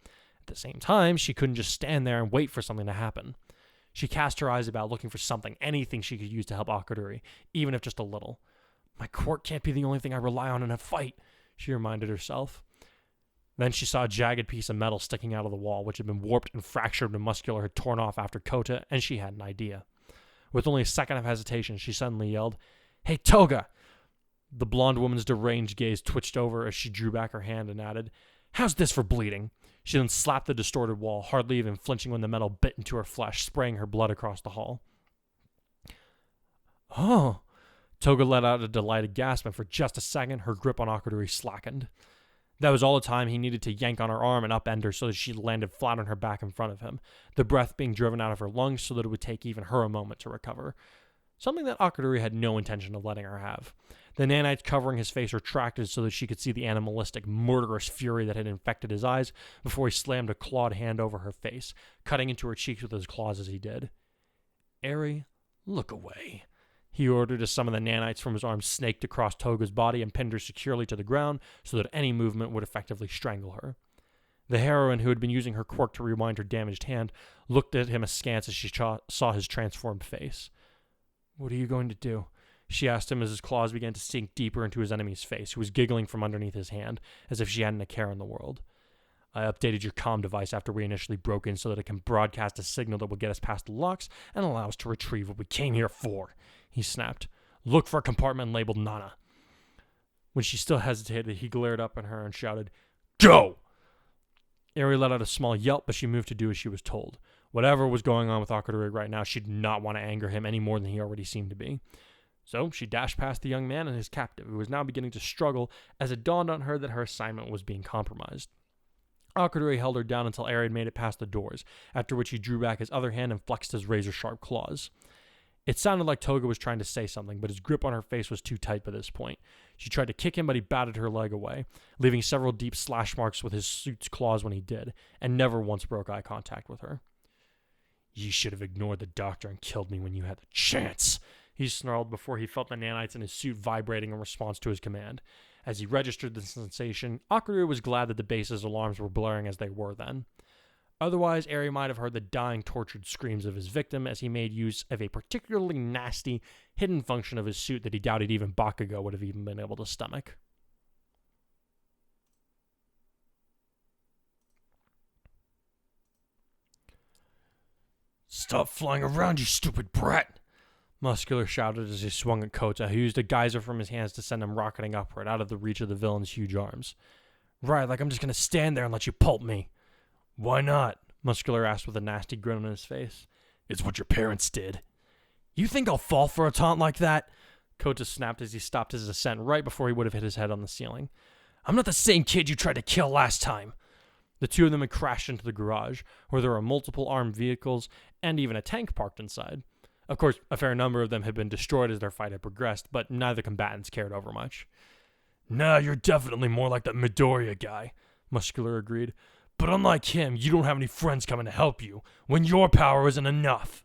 At the same time, she couldn't just stand there and wait for something to happen. She cast her eyes about, looking for something, anything she could use to help Akadori, even if just a little. My quirk can't be the only thing I rely on in a fight, she reminded herself. Then she saw a jagged piece of metal sticking out of the wall, which had been warped and fractured when Muscular had torn off after Kota, and she had an idea. With only a second of hesitation, she suddenly yelled, "Hey, Toga!" The blonde woman's deranged gaze twitched over as she drew back her hand and added, "How's this for bleeding?" She then slapped the distorted wall, hardly even flinching when the metal bit into her flesh, spraying her blood across the hall. Oh! Toga let out a delighted gasp, and for just a second, her grip on Akadori slackened. That was all the time he needed to yank on her arm and upend her so that she landed flat on her back in front of him, the breath being driven out of her lungs so that it would take even her a moment to recover. Something that Akadori had no intention of letting her have. The nanites covering his face retracted so that she could see the animalistic, murderous fury that had infected his eyes before he slammed a clawed hand over her face, cutting into her cheeks with his claws as he did. "Aerie, look away," he ordered as some of the nanites from his arm snaked across Toga's body and pinned her securely to the ground so that any movement would effectively strangle her. The heroine, who had been using her quirk to rewind her damaged hand, looked at him askance as she saw his transformed face. "What are you going to do?" she asked him as his claws began to sink deeper into his enemy's face, who was giggling from underneath his hand, as if she hadn't a care in the world. "I updated your comm device after we initially broke in so that it can broadcast a signal that will get us past the locks and allow us to retrieve what we came here for," he snapped. "Look for a compartment labeled Nana." When she still hesitated, he glared up at her and shouted, "Go!" Aerie let out a small yelp, but she moved to do as she was told. Whatever was going on with Akadori right now, she did not want to anger him any more than he already seemed to be. So she dashed past the young man and his captive, who was now beginning to struggle as it dawned on her that her assignment was being compromised. Akadori held her down until Aerie had made it past the doors, after which he drew back his other hand and flexed his razor-sharp claws. It sounded like Toga was trying to say something, but his grip on her face was too tight by this point. She tried to kick him, but he batted her leg away, leaving several deep slash marks with his suit's claws when he did, and never once broke eye contact with her. "You should have ignored the doctor and killed me when you had the chance," he snarled before he felt the nanites in his suit vibrating in response to his command. As he registered the sensation, Akadori was glad that the base's alarms were blaring as they were then. Otherwise, Aerie might have heard the dying, tortured screams of his victim as he made use of a particularly nasty, hidden function of his suit that he doubted even Bakugo would have even been able to stomach. "Stop flying around, you stupid brat!" Muscular shouted as he swung at Kota, who used a geyser from his hands to send him rocketing upward, out of the reach of the villain's huge arms. "Right, like I'm just going to stand there and let you pulp me." "Why not?" Muscular asked with a nasty grin on his face. "It's what your parents did." "You think I'll fall for a taunt like that?" Kota snapped as he stopped his ascent right before he would have hit his head on the ceiling. "I'm not the same kid you tried to kill last time." The two of them had crashed into the garage, where there were multiple armed vehicles and even a tank parked inside. Of course, a fair number of them had been destroyed as their fight had progressed, but neither combatants cared over much. "Nah, you're definitely more like that Midoriya guy," Muscular agreed. "But unlike him, you don't have any friends coming to help you, when your power isn't enough."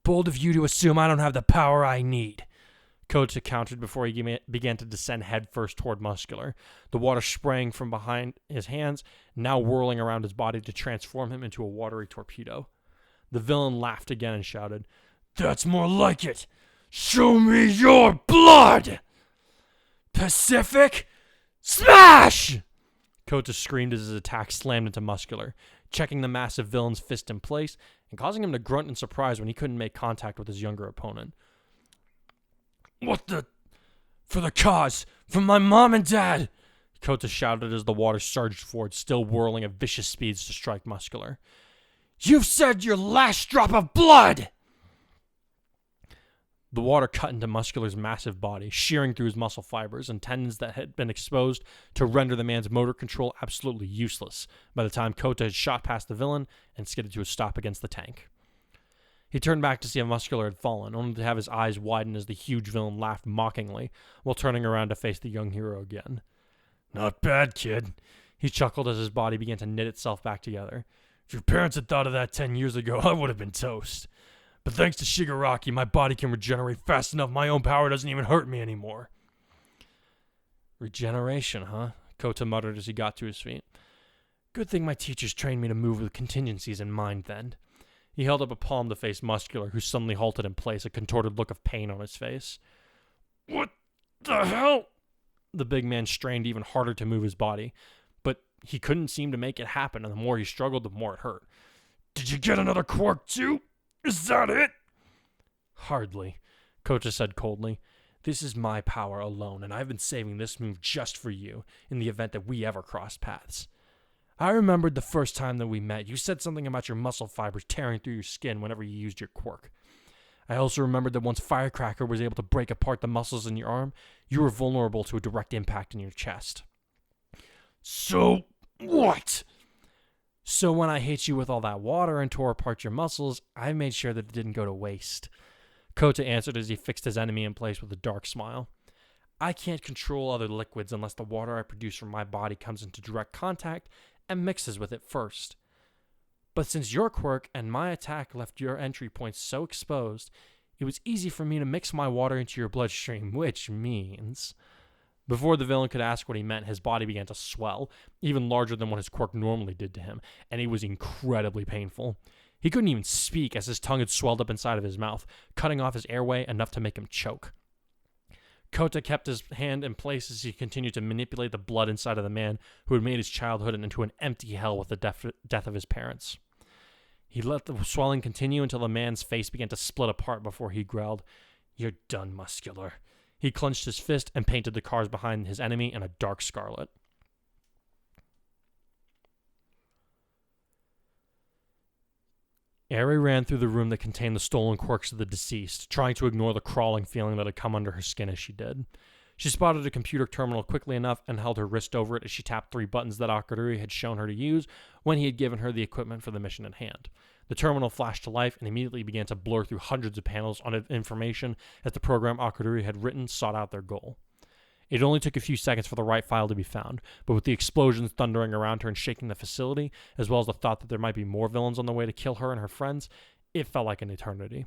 "Bold of you to assume I don't have the power I need," Kota countered before he began to descend headfirst toward Muscular, the water spraying from behind his hands, now whirling around his body to transform him into a watery torpedo. The villain laughed again and shouted, "That's more like it! Show me your blood!" "Pacific Smash!" Kota screamed as his attack slammed into Muscular, checking the massive villain's fist in place and causing him to grunt in surprise when he couldn't make contact with his younger opponent. "What the... For the cause! From my mom and dad!" Kota shouted as the water surged forward, still whirling at vicious speeds to strike Muscular. "You've said your last drop of blood!" The water cut into Muscular's massive body, shearing through his muscle fibers and tendons that had been exposed to render the man's motor control absolutely useless by the time Kota had shot past the villain and skidded to a stop against the tank. He turned back to see a Muscular had fallen, only to have his eyes widen as the huge villain laughed mockingly, while turning around to face the young hero again. Not bad, kid. He chuckled as his body began to knit itself back together. If your parents had thought of that 10 years ago, I would have been toast. But thanks to Shigaraki, my body can regenerate fast enough my own power doesn't even hurt me anymore. Regeneration, huh? Kota muttered as he got to his feet. Good thing my teachers trained me to move with contingencies in mind then. He held up a palm to face Muscular, who suddenly halted in place, a contorted look of pain on his face. What the hell? The big man strained even harder to move his body, but he couldn't seem to make it happen, and the more he struggled, the more it hurt. Did you get another quirk too? Is that it? Hardly, Kota said coldly. This is my power alone, and I've been saving this move just for you, in the event that we ever crossed paths. I remembered the first time that we met, you said something about your muscle fibers tearing through your skin whenever you used your quirk. I also remembered that once Firecracker was able to break apart the muscles in your arm, you were vulnerable to a direct impact in your chest. So what? So when I hit you with all that water and tore apart your muscles, I made sure that it didn't go to waste. Kota answered as he fixed his enemy in place with a dark smile. I can't control other liquids unless the water I produce from my body comes into direct contact and mixes with it first. But since your quirk and my attack left your entry points so exposed, it was easy for me to mix my water into your bloodstream, which means... Before the villain could ask what he meant, his body began to swell, even larger than what his quirk normally did to him, and it was incredibly painful. He couldn't even speak as his tongue had swelled up inside of his mouth, cutting off his airway enough to make him choke. Kota kept his hand in place as he continued to manipulate the blood inside of the man who had made his childhood into an empty hell with the death of his parents. He let the swelling continue until the man's face began to split apart before he growled, You're done, Muscular. He clenched his fist and painted the cars behind his enemy in a dark scarlet. Eri ran through the room that contained the stolen quirks of the deceased, trying to ignore the crawling feeling that had come under her skin as she did. She spotted a computer terminal quickly enough and held her wrist over it as she tapped 3 buttons that Akururi had shown her to use when he had given her the equipment for the mission at hand. The terminal flashed to life and immediately began to blur through hundreds of panels on information as the program Akururi had written sought out their goal. It only took a few seconds for the right file to be found, but with the explosions thundering around her and shaking the facility, as well as the thought that there might be more villains on the way to kill her and her friends, it felt like an eternity.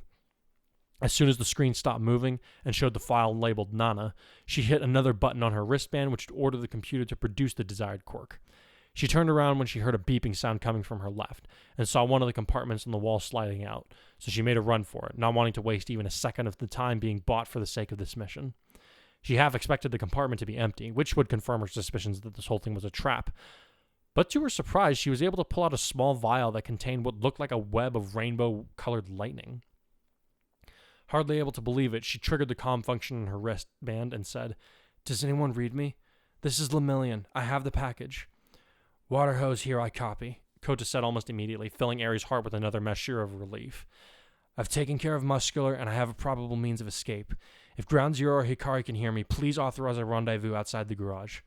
As soon as the screen stopped moving and showed the file labeled Nana, she hit another button on her wristband which would order the computer to produce the desired quirk. She turned around when she heard a beeping sound coming from her left and saw one of the compartments on the wall sliding out, so she made a run for it, not wanting to waste even a second of the time being bought for the sake of this mission. She half expected the compartment to be empty, which would confirm her suspicions that this whole thing was a trap. But to her surprise, she was able to pull out a small vial that contained what looked like a web of rainbow-colored lightning. Hardly able to believe it, she triggered the comm function in her wristband and said, "Does anyone read me? This is Lemillion. I have the package." "Water hose here, I copy," Kota said almost immediately, filling Eri's heart with another measure of relief. "I've taken care of Muscular, and I have a probable means of escape. If Ground Zero or Hikari can hear me, please authorize a rendezvous outside the garage."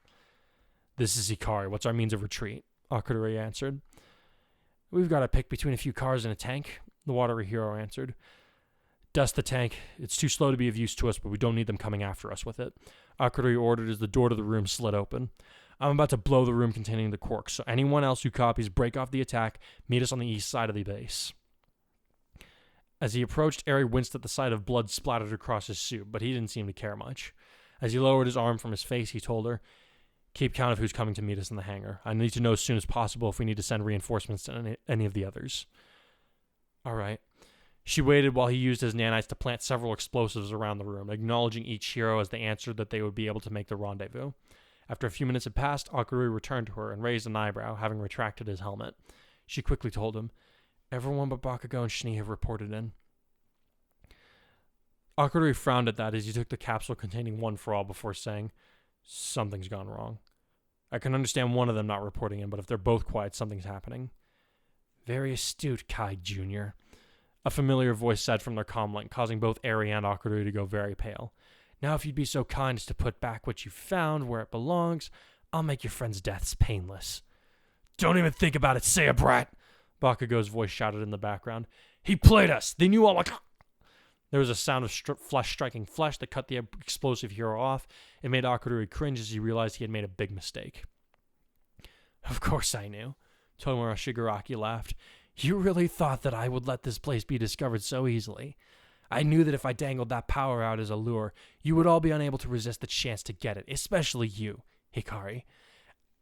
"This is Hikari. What's our means of retreat?" Akururi answered. "We've got to pick between a few cars and a tank," the watery hero answered. "Dust the tank. It's too slow to be of use to us, but we don't need them coming after us with it," Akururi ordered as the door to the room slid open. "I'm about to blow the room containing the quirks, so anyone else who copies, break off the attack, meet us on the east side of the base." As he approached, Eri winced at the sight of blood splattered across his suit, but he didn't seem to care much. As he lowered his arm from his face, he told her, "Keep count of who's coming to meet us in the hangar. I need to know as soon as possible if we need to send reinforcements to any of the others." "All right." She waited while he used his nanites to plant several explosives around the room, acknowledging each hero as they answered that they would be able to make the rendezvous. After a few minutes had passed, Akururi returned to her and raised an eyebrow, having retracted his helmet. She quickly told him, "Everyone but Bakugo and Schnee have reported in." Akururi frowned at that as he took the capsule containing One for All before saying, "Something's gone wrong. I can understand one of them not reporting in, but if they're both quiet, something's happening." "Very astute, Kai Jr.," a familiar voice said from their comm link, causing both Eri and Akururi to go very pale. "Now if you'd be so kind as to put back what you found where it belongs, I'll make your friends' deaths painless." "Don't even think about it, say a brat!" Bakugo's voice shouted in the background. He played us. They knew all like... There was a sound of flesh striking flesh that cut the explosive hero off. It made Akudori cringe as he realized he had made a big mistake. Of course I knew. Tomura Shigaraki laughed. You really thought that I would let this place be discovered so easily? I knew that if I dangled that power out as a lure, you would all be unable to resist the chance to get it, especially you, Hikari.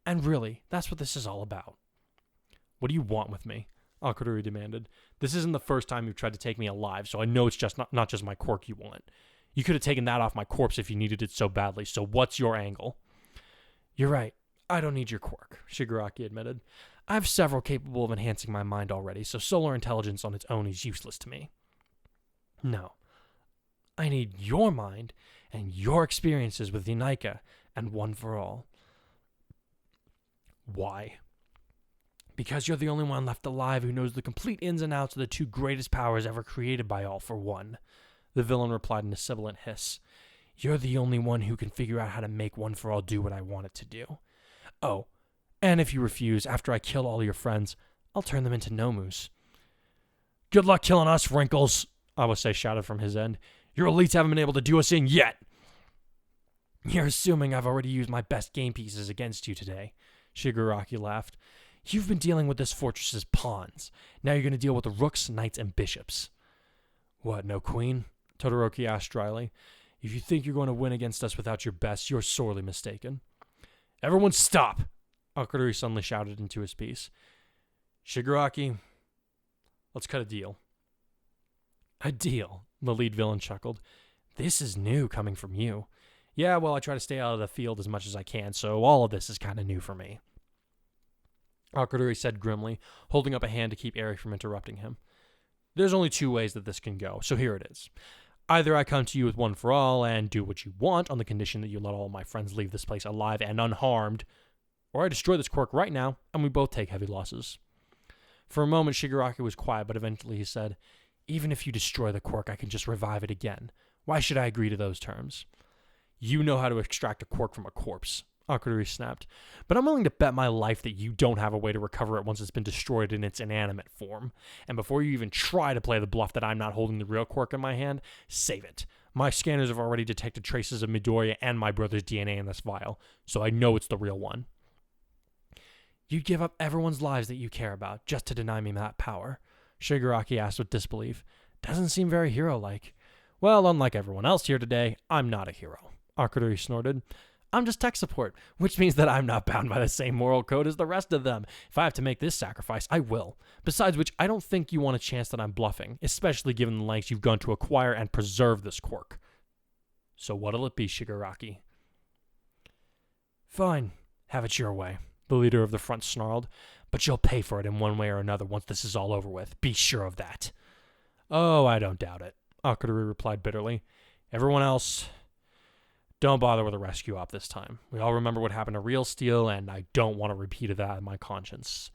And really, that's what this is all about. What do you want with me? Akudori demanded. This isn't the first time you've tried to take me alive, so I know it's just not just my quirk you want. You could have taken that off my corpse if you needed it so badly, so what's your angle? You're right. I don't need your quirk, Shigaraki admitted. I have several capable of enhancing my mind already, so solar intelligence on its own is useless to me. No. I need your mind and your experiences with Yunaika and One for All. Why? Because you're the only one left alive who knows the complete ins and outs of the two greatest powers ever created by All for One, the villain replied in a sibilant hiss. You're the only one who can figure out how to make One for All do what I want it to do. Oh, and if you refuse, after I kill all your friends, I'll turn them into Nomus. Good luck killing us, Wrinkles, Awase shouted from his end. Your elites haven't been able to do us in yet. You're assuming I've already used my best game pieces against you today, Shigaraki laughed. You've been dealing with this fortress's pawns. Now you're going to deal with the rooks, knights, and bishops. What, no queen? Todoroki asked dryly. If you think you're going to win against us without your best, you're sorely mistaken. Everyone stop! Akudori suddenly shouted into his piece. Shigaraki, let's cut a deal. A deal? The lead villain chuckled. This is new coming from you. Yeah, well, I try to stay out of the field as much as I can, so all of this is kind of new for me. Akudori said grimly, holding up a hand to keep Eri from interrupting him. There's only two ways that this can go, so here it is. Either I come to you with One for All and do what you want on the condition that you let all my friends leave this place alive and unharmed, or I destroy this quirk right now and we both take heavy losses. For a moment, Shigaraki was quiet, but eventually he said, Even if you destroy the quirk, I can just revive it again. Why should I agree to those terms? You know how to extract a quirk from a corpse, Akudori snapped, but I'm willing to bet my life that you don't have a way to recover it once it's been destroyed in its inanimate form. And before you even try to play the bluff that I'm not holding the real quirk in my hand, save it. My scanners have already detected traces of Midoriya and my brother's DNA in this vial, so I know it's the real one. You'd give up everyone's lives that you care about just to deny me that power? Shigaraki asked with disbelief. Doesn't seem very hero-like. Well, unlike everyone else here today, I'm not a hero, Akudori snorted. I'm just tech support, which means that I'm not bound by the same moral code as the rest of them. If I have to make this sacrifice, I will. Besides which, I don't think you want a chance that I'm bluffing, especially given the lengths you've gone to acquire and preserve this quirk. So what'll it be, Shigaraki? Fine. Have it your way, the leader of the front snarled. But you'll pay for it in one way or another once this is all over with. Be sure of that. Oh, I don't doubt it, Akudori replied bitterly. Everyone else... Don't bother with a rescue op this time. We all remember what happened to Real Steel, and I don't want a repeat of that in my conscience.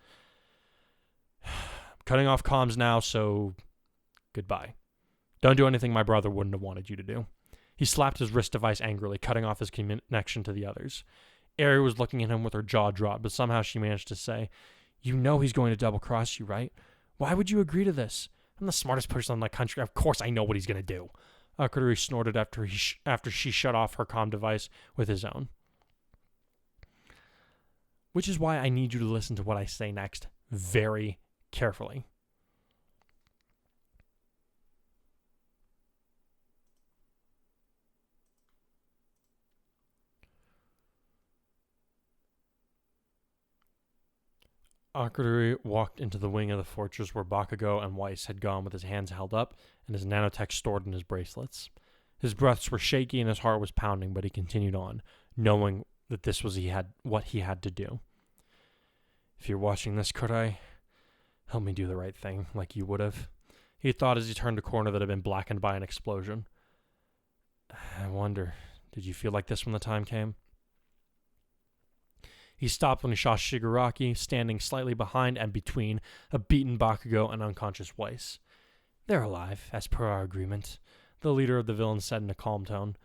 Cutting off comms now, so goodbye. Don't do anything my brother wouldn't have wanted you to do. He slapped his wrist device angrily, cutting off his connection to the others. Eri was looking at him with her jaw dropped, but somehow she managed to say, You know he's going to double-cross you, right? Why would you agree to this? I'm the smartest person in the country. Of course I know what he's going to do. Akudori snorted after she shut off her comm device with his own. Which is why I need you to listen to what I say next very carefully. Akudori walked into the wing of the fortress where Bakugo and Weiss had gone with his hands held up and his nanotech stored in his bracelets. His breaths were shaky and his heart was pounding, but he continued on, knowing that this was what he had to do. If you're watching this, could I help me do the right thing, like you would have? He thought as he turned a corner that had been blackened by an explosion. I wonder, did you feel like this when the time came? He stopped when he saw Shigaraki standing slightly behind and between a beaten Bakugo and unconscious Weiss. They're alive, as per our agreement, the leader of the villains said in a calm tone.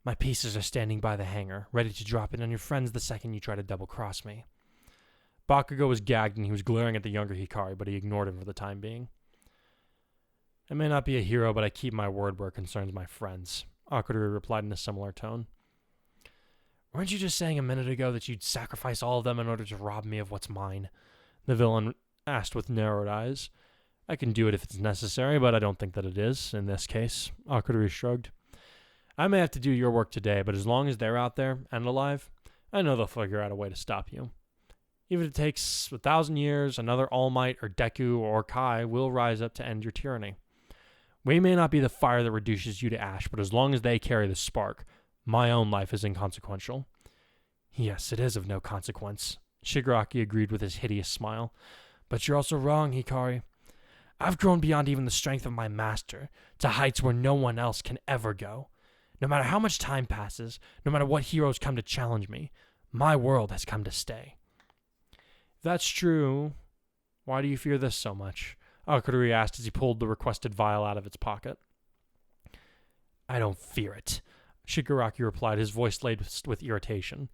My pieces are standing by the hangar, ready to drop it on your friends the second you try to double-cross me. Bakugo was gagged and he was glaring at the younger Hikari, but he ignored him for the time being. I may not be a hero, but I keep my word where it concerns my friends, Akudori replied in a similar tone. Weren't you just saying a minute ago that you'd sacrifice all of them in order to rob me of what's mine? The villain asked with narrowed eyes. I can do it if it's necessary, but I don't think that it is, in this case, Akudori shrugged. I may have to do your work today, but as long as they're out there and alive, I know they'll figure out a way to stop you. Even if it takes 1,000 years, another All Might or Deku or Kai will rise up to end your tyranny. We may not be the fire that reduces you to ash, but as long as they carry the spark, my own life is inconsequential. Yes, it is of no consequence, Shigaraki agreed with his hideous smile. But you're also wrong, Hikari. I've grown beyond even the strength of my master, to heights where no one else can ever go. No matter how much time passes, no matter what heroes come to challenge me, my world has come to stay. If that's true, why do you fear this so much? Akudori asked as he pulled the requested vial out of its pocket. I don't fear it, Shigaraki replied, his voice laced with irritation.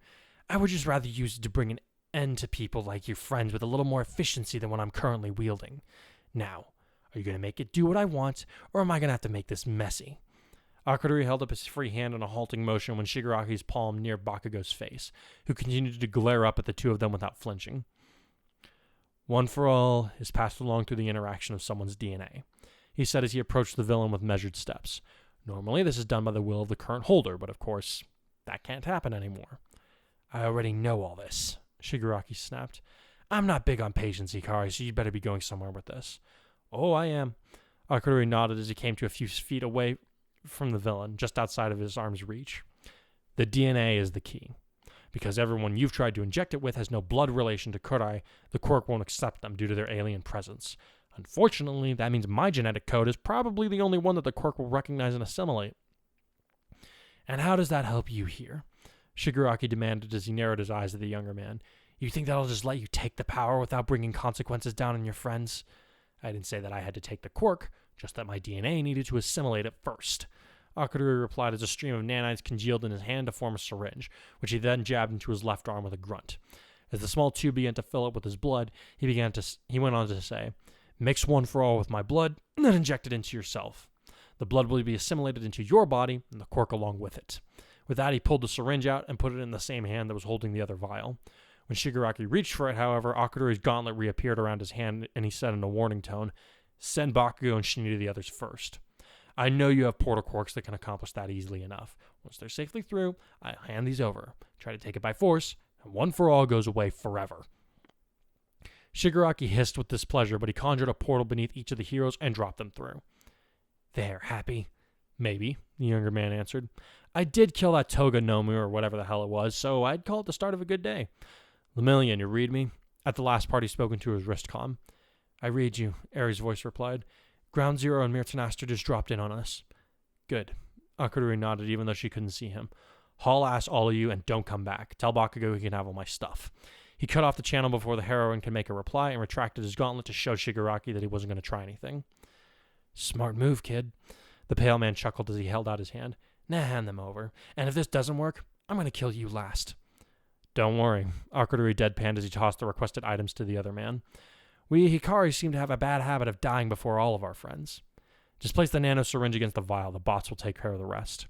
I would just rather use it to bring an end to people like your friends with a little more efficiency than what I'm currently wielding. Now, are you going to make it do what I want, or am I going to have to make this messy? Akudori held up his free hand in a halting motion when Shigaraki's palm near Bakugo's face, who continued to glare up at the two of them without flinching. One for all is passed along through the interaction of someone's DNA, he said as he approached the villain with measured steps. Normally, this is done by the will of the current holder, but of course, that can't happen anymore. I already know all this, Shigaraki snapped. I'm not big on patience, Hikari, so you'd better be going somewhere with this. Oh, I am. Akudori nodded as he came to a few feet away from the villain, just outside of his arm's reach. The DNA is the key. Because everyone you've tried to inject it with has no blood relation to Kurai, the Quirk won't accept them due to their alien presence. Unfortunately, that means my genetic code is probably the only one that the Quirk will recognize and assimilate. And how does that help you here? Shigaraki demanded as he narrowed his eyes at the younger man. You think that'll just let you take the power without bringing consequences down on your friends? I didn't say that I had to take the Quirk, just that my DNA needed to assimilate it first. Akudori replied as a stream of nanites congealed in his hand to form a syringe, which he then jabbed into his left arm with a grunt. As the small tube began to fill up with his blood, he went on to say, Mix one for all with my blood, and then inject it into yourself. The blood will be assimilated into your body, and the Quirk along with it. With that, he pulled the syringe out and put it in the same hand that was holding the other vial. When Shigaraki reached for it, however, Akudori's gauntlet reappeared around his hand, and he said in a warning tone, Send Bakugo and Shinji to the others first. I know you have portal quirks that can accomplish that easily enough. Once they're safely through, I'll hand these over. Try to take it by force, and one for all goes away forever. Shigaraki hissed with displeasure, but he conjured a portal beneath each of the heroes and dropped them through. There, happy? Maybe, the younger man answered. I did kill that Toga Nomu, or whatever the hell it was, so I'd call it the start of a good day. Lemillion, you read me? At the last part, he spoke into his wrist comm. I read you, Ares' voice replied. Ground Zero and Mirtanaster just dropped in on us. Good. Akudori nodded even though she couldn't see him. Haul ass all of you and don't come back. Tell Bakugo he can have all my stuff. He cut off the channel before the heroine could make a reply and retracted his gauntlet to show Shigaraki that he wasn't going to try anything. Smart move, kid. The pale man chuckled as he held out his hand. Now hand them over. And if this doesn't work, I'm going to kill you last. Don't worry. Akudori deadpanned as he tossed the requested items to the other man. We Hikari seem to have a bad habit of dying before all of our friends. Just place the nano syringe against the vial. The bots will take care of the rest.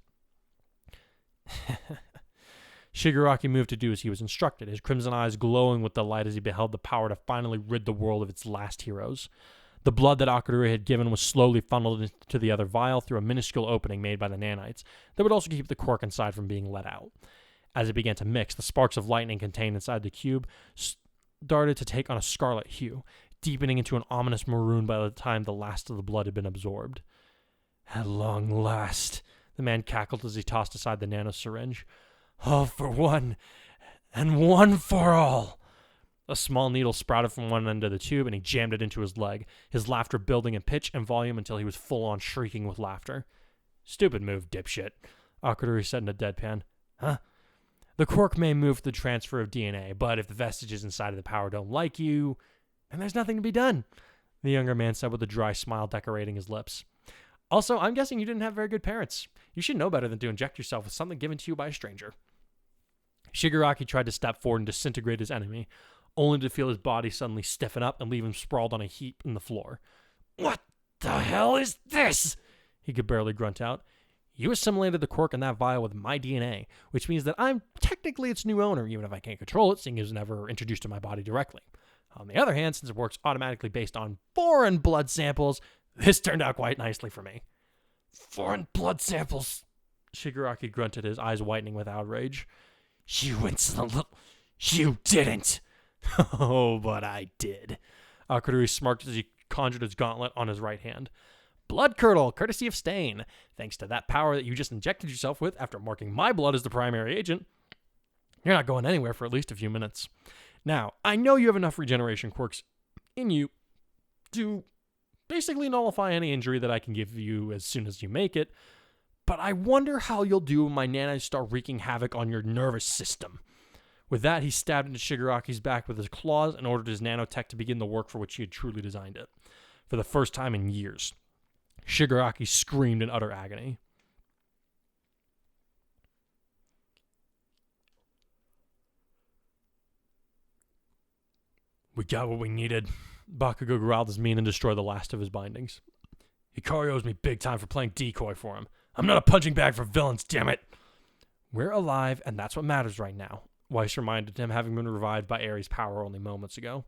Shigaraki moved to do as he was instructed, his crimson eyes glowing with delight as he beheld the power to finally rid the world of its last heroes. The blood that Akudori had given was slowly funneled into the other vial through a minuscule opening made by the nanites that would also keep the Quirk inside from being let out. As it began to mix, the sparks of lightning contained inside the cube started to take on a scarlet hue, deepening into an ominous maroon by the time the last of the blood had been absorbed. At long last, the man cackled as he tossed aside the nano syringe. All for one, and one for all. A small needle sprouted from one end of the tube, and he jammed it into his leg, his laughter building in pitch and volume until he was full-on shrieking with laughter. Stupid move, dipshit, Akudori said in a deadpan. Huh? The Quirk may move the transfer of DNA, but if the vestiges inside of the power don't like you, then there's nothing to be done, the younger man said with a dry smile decorating his lips. Also, I'm guessing you didn't have very good parents. You should know better than to inject yourself with something given to you by a stranger. Shigaraki tried to step forward and disintegrate his enemy, only to feel his body suddenly stiffen up and leave him sprawled on a heap in the floor. What? The hell is this? He could barely grunt out. You assimilated the quirk in that vial with my DNA, which means that I'm technically its new owner, even if I can't control it, seeing it was never introduced to my body directly. On the other hand, since it works automatically based on foreign blood samples, this turned out quite nicely for me. Foreign blood samples? Shigaraki grunted, his eyes whitening with outrage. You insolent little... You didn't! Oh, but I did. Akuduri smirked as he conjured his gauntlet on his right hand. Blood curdle, courtesy of Stain. Thanks to that power that you just injected yourself with after marking my blood as the primary agent, you're not going anywhere for at least a few minutes. Now, I know you have enough regeneration quirks in you to basically nullify any injury that I can give you as soon as you make it, but I wonder how you'll do when my nanas start wreaking havoc on your nervous system. With that, he stabbed into Shigaraki's back with his claws and ordered his nanotech to begin the work for which he had truly designed it. For the first time in years, Shigaraki screamed in utter agony. We got what we needed. Bakugo growled his mane and destroyed the last of his bindings. Hikari owes me big time for playing decoy for him. I'm not a punching bag for villains, damn it! We're alive, and that's what matters right now, Weiss reminded him, having been revived by Ares' power only moments ago.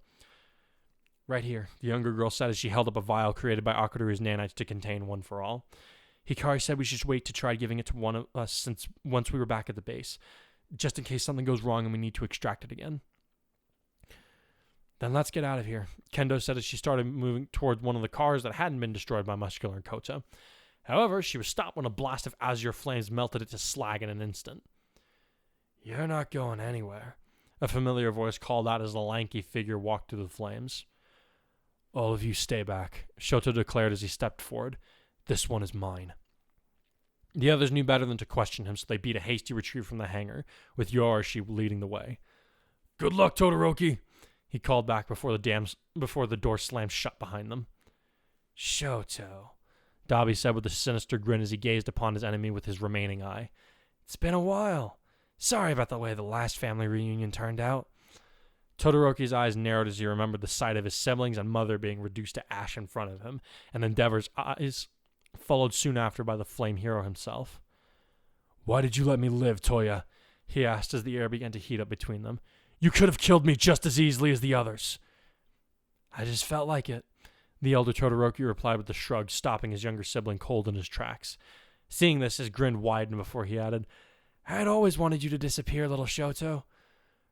Right here, the younger girl said as she held up a vial created by Akuduri's nanites to contain One for All. Hikari said we should wait to try giving it to one of us since once we were back at the base, just in case something goes wrong and we need to extract it again. Then let's get out of here, Kendo said as she started moving towards one of the cars that hadn't been destroyed by Muscular and Kota. However, she was stopped when a blast of azure flames melted it to slag in an instant. You're not going anywhere, a familiar voice called out as the lanky figure walked through the flames. All of you stay back, Shoto declared as he stepped forward. This one is mine. The others knew better than to question him, so they beat a hasty retreat from the hangar, with Yorashi leading the way. Good luck, Todoroki, he called back before the door slammed shut behind them. Shoto, Dabi said with a sinister grin as he gazed upon his enemy with his remaining eye. It's been a while. Sorry about the way the last family reunion turned out. Todoroki's eyes narrowed as he remembered the sight of his siblings and mother being reduced to ash in front of him, and Endeavor's eyes followed soon after by the flame hero himself. Why did you let me live, Toya? He asked as the air began to heat up between them. You could have killed me just as easily as the others. I just felt like it, the elder Todoroki replied with a shrug, stopping his younger sibling cold in his tracks. Seeing this, his grin widened before he added, I had always wanted you to disappear, little Shoto.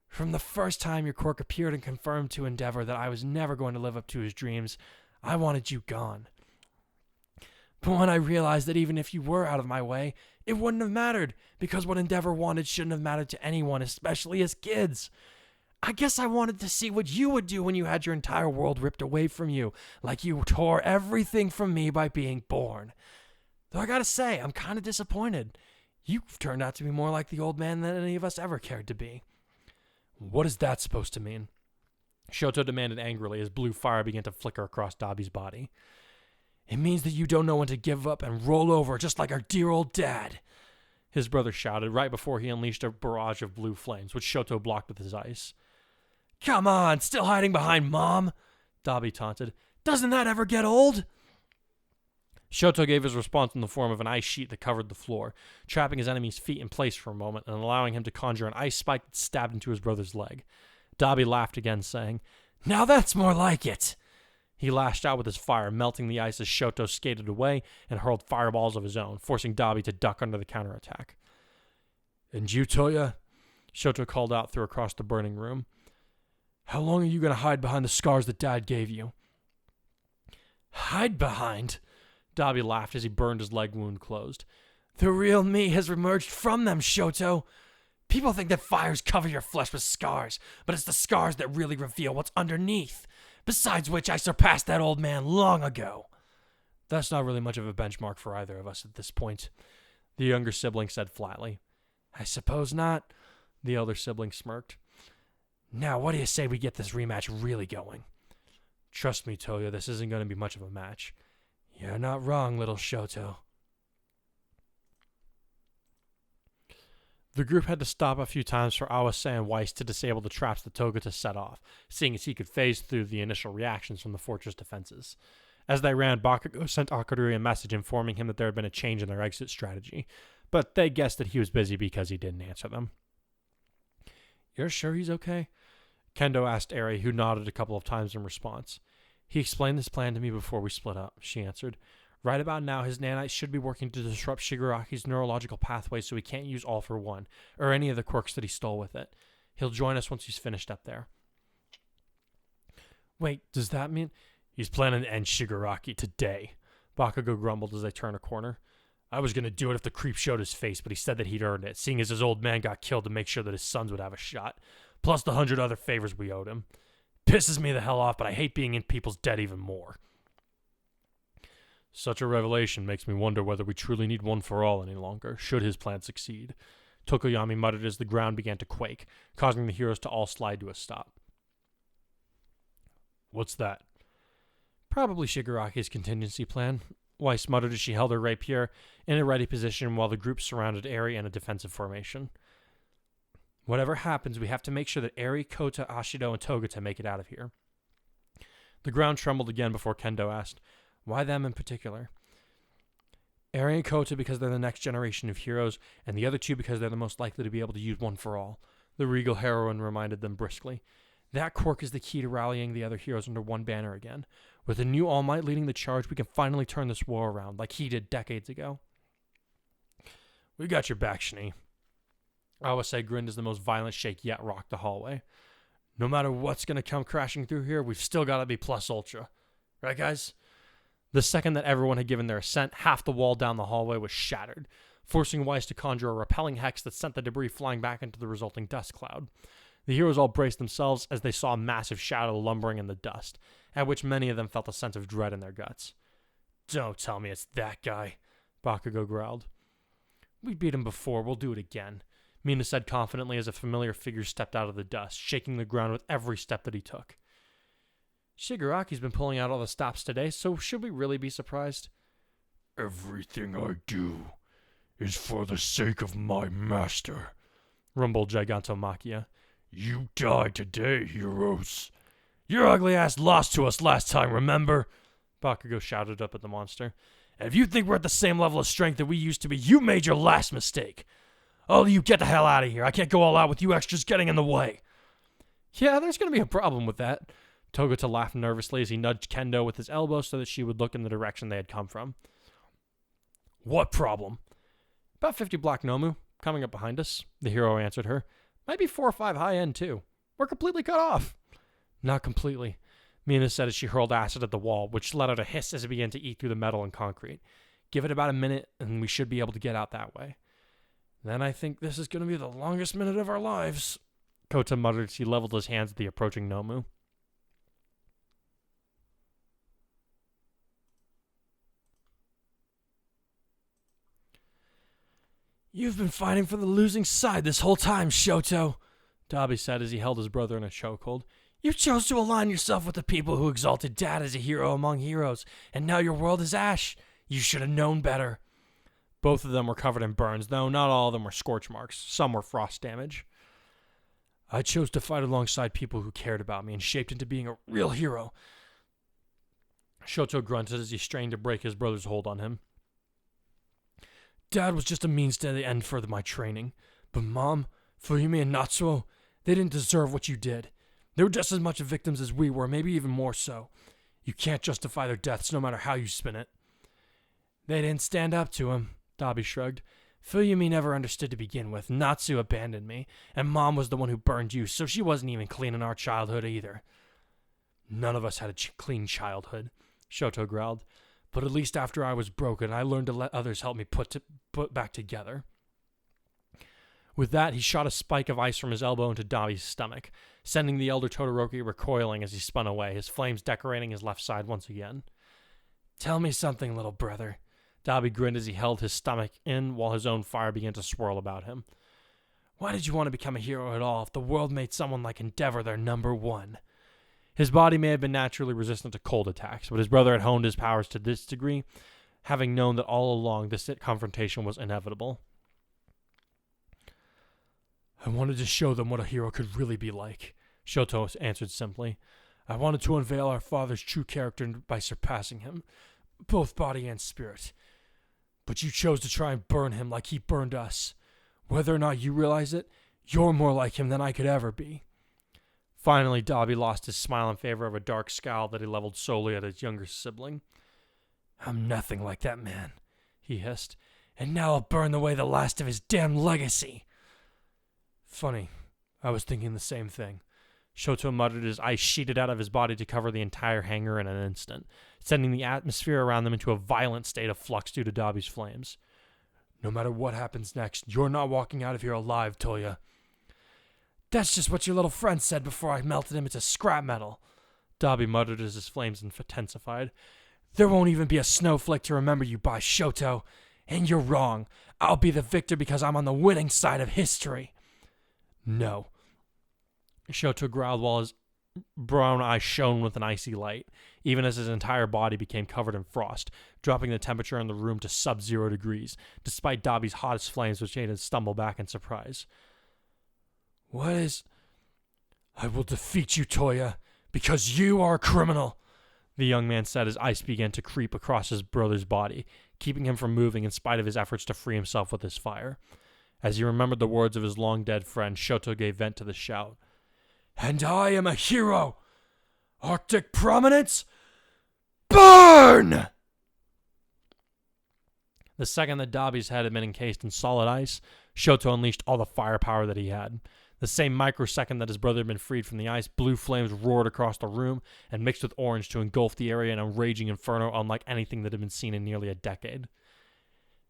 From the first time your quirk appeared and confirmed to Endeavor that I was never going to live up to his dreams, I wanted you gone. But when I realized that even if you were out of my way, it wouldn't have mattered, because what Endeavor wanted shouldn't have mattered to anyone, especially as kids. I guess I wanted to see what you would do when you had your entire world ripped away from you, like you tore everything from me by being born. Though I gotta say, I'm kind of disappointed. You've turned out to be more like the old man than any of us ever cared to be. What is that supposed to mean? Shoto demanded angrily as blue fire began to flicker across Dabi's body. It means that you don't know when to give up and roll over just like our dear old dad, his brother shouted right before he unleashed a barrage of blue flames, which Shoto blocked with his ice. Come on, still hiding behind Mom? Dabi taunted. Doesn't that ever get old? Shoto gave his response in the form of an ice sheet that covered the floor, trapping his enemy's feet in place for a moment and allowing him to conjure an ice spike that stabbed into his brother's leg. Dabi laughed again, saying, Now that's more like it! He lashed out with his fire, melting the ice as Shoto skated away and hurled fireballs of his own, forcing Dabi to duck under the counterattack. And you, Toya? Shoto called out through across the burning room. How long are you going to hide behind the scars that Dad gave you? Hide behind? Dabi laughed as he burned his leg wound closed. The real me has emerged from them, Shoto. People think that fires cover your flesh with scars, but it's the scars that really reveal what's underneath. Besides which, I surpassed that old man long ago. That's not really much of a benchmark for either of us at this point, the younger sibling said flatly. I suppose not, the elder sibling smirked. Now, what do you say we get this rematch really going? Trust me, Toya, this isn't going to be much of a match. You're not wrong, little Shoto. The group had to stop a few times for Awase and Weiss to disable the traps that Togata set off, seeing as he could phase through the initial reactions from the fortress defenses. As they ran, Bakugo sent Akarui a message informing him that there had been a change in their exit strategy, but they guessed that he was busy because he didn't answer them. "You're sure he's okay?" Kendo asked Eri, who nodded a couple of times in response. "He explained this plan to me before we split up," she answered. "Right about now, his nanites should be working to disrupt Shigaraki's neurological pathways so he can't use All for One, or any of the quirks that he stole with it. He'll join us once he's finished up there." "Wait, does that mean—" "He's planning to end Shigaraki today," Bakugo grumbled as they turned a corner. "I was going to do it if the creep showed his face, but he said that he'd earned it, seeing as his old man got killed to make sure that his sons would have a shot, plus the 100 other favors we owed him. Pisses me the hell off, but I hate being in people's debt even more." "Such a revelation makes me wonder whether we truly need One for All any longer, should his plan succeed," Tokoyami muttered as the ground began to quake, causing the heroes to all slide to a stop. "What's that?" "Probably Shigaraki's contingency plan," Weiss muttered as she held her rapier in a ready position while the group surrounded Eri in a defensive formation. "Whatever happens, we have to make sure that Eri, Kota, Ashido, and Togata make it out of here." The ground trembled again before Kendo asked, "Why them in particular?" "Eri and Kota because they're the next generation of heroes, and the other two because they're the most likely to be able to use One for All," the regal heroine reminded them briskly. "That quirk is the key to rallying the other heroes under one banner again. With the new All Might leading the charge, we can finally turn this war around, like he did decades ago." "We got your back, Shani." Awase grinned as the most violent shake yet rocked the hallway. "No matter what's going to come crashing through here, we've still got to be plus ultra. Right, guys?" The second that everyone had given their assent, half the wall down the hallway was shattered, forcing Weiss to conjure a repelling hex that sent the debris flying back into the resulting dust cloud. The heroes all braced themselves as they saw a massive shadow lumbering in the dust, at which many of them felt a sense of dread in their guts. "Don't tell me it's that guy," Bakugo growled. "We beat him before, we'll do it again," Mina said confidently as a familiar figure stepped out of the dust, shaking the ground with every step that he took. "Shigaraki's been pulling out all the stops today, so should we really be surprised?" "Everything I do is for the sake of my master," rumbled Gigantomachia. "You die today, heroes." "Your ugly ass lost to us last time, remember?" Bakugo shouted up at the monster. "And if you think we're at the same level of strength that we used to be, you made your last mistake. All of you get the hell out of here. I can't go all out with you extras getting in the way." "Yeah, there's going to be a problem with that." Togata laughed nervously as he nudged Kendo with his elbow so that she would look in the direction they had come from. "What problem?" "About 50 block Nomu, coming up behind us," the hero answered her. "Might be 4 or 5 high end, too. We're completely cut off." "Not completely," Mina said as she hurled acid at the wall, which let out a hiss as it began to eat through the metal and concrete. "Give it about a minute, and we should be able to get out that way." "Then I think this is going to be the longest minute of our lives," Kota muttered as he leveled his hands at the approaching Nomu. "You've been fighting for the losing side this whole time, Shoto," Dabi said as he held his brother in a chokehold. "You chose to align yourself with the people who exalted Dad as a hero among heroes, and now your world is ash. You should have known better." Both of them were covered in burns, though not all of them were scorch marks. Some were frost damage. "I chose to fight alongside people who cared about me and shaped into being a real hero," Shoto grunted as he strained to break his brother's hold on him. "Dad was just a means to the end for my training. But Mom, Fuyumi, and Natsuo, they didn't deserve what you did. They were just as much victims as we were, maybe even more so. You can't justify their deaths no matter how you spin it." "They didn't stand up to him," Dabi shrugged. "Fuyumi never understood to begin with. Natsu abandoned me, and Mom was the one who burned you, so she wasn't even clean in our childhood either." "None of us had a clean childhood," Shoto growled. "But at least after I was broken, I learned to let others help me put back together." With that, he shot a spike of ice from his elbow into Dabi's stomach, sending the elder Todoroki recoiling as he spun away, his flames decorating his left side once again. "Tell me something, little brother." Dabi grinned as he held his stomach in while his own fire began to swirl about him. "Why did you want to become a hero at all if the world made someone like Endeavor their number one?" His body may have been naturally resistant to cold attacks, but his brother had honed his powers to this degree, having known that all along this confrontation was inevitable. "I wanted to show them what a hero could really be like," Shoto answered simply. I wanted to unveil our father's true character by surpassing him, both body and spirit. But you chose to try and burn him like he burned us. Whether or not you realize it, you're more like him than I could ever be." Finally, Dobby lost his smile in favor of a dark scowl that he leveled solely at his younger sibling. "I'm nothing like that man," he hissed, "and now I'll burn away the last of his damn legacy." Funny, I was thinking the same thing. Shoto muttered, his ice sheeted out of his body to cover the entire hangar in an instant, sending the atmosphere around them into a violent state of flux due to Dobby's flames. "No matter what happens next, you're not walking out of here alive, Toya." "That's just what your little friend said before I melted him into scrap metal," Dobby muttered as his flames intensified. "There won't even be a snowflake to remember you by, Shoto. And you're wrong. I'll be the victor because I'm on the winning side of history." "No." Shoto growled while his brown eyes shone with an icy light, even as his entire body became covered in frost, dropping the temperature in the room to sub-0 degrees, despite Dobby's hottest flames, which made him stumble back in surprise. "What is—" "I will defeat you, Toya, because you are a criminal," the young man said as ice began to creep across his brother's body, keeping him from moving in spite of his efforts to free himself with his fire. As he remembered the words of his long-dead friend, Shoto gave vent to the shout. "And I am a hero! Arctic prominence? Burn!" The second that Dobby's head had been encased in solid ice, Shoto unleashed all the firepower that he had. The same microsecond that his brother had been freed from the ice, blue flames roared across the room and mixed with orange to engulf the area in a raging inferno unlike anything that had been seen in nearly a decade.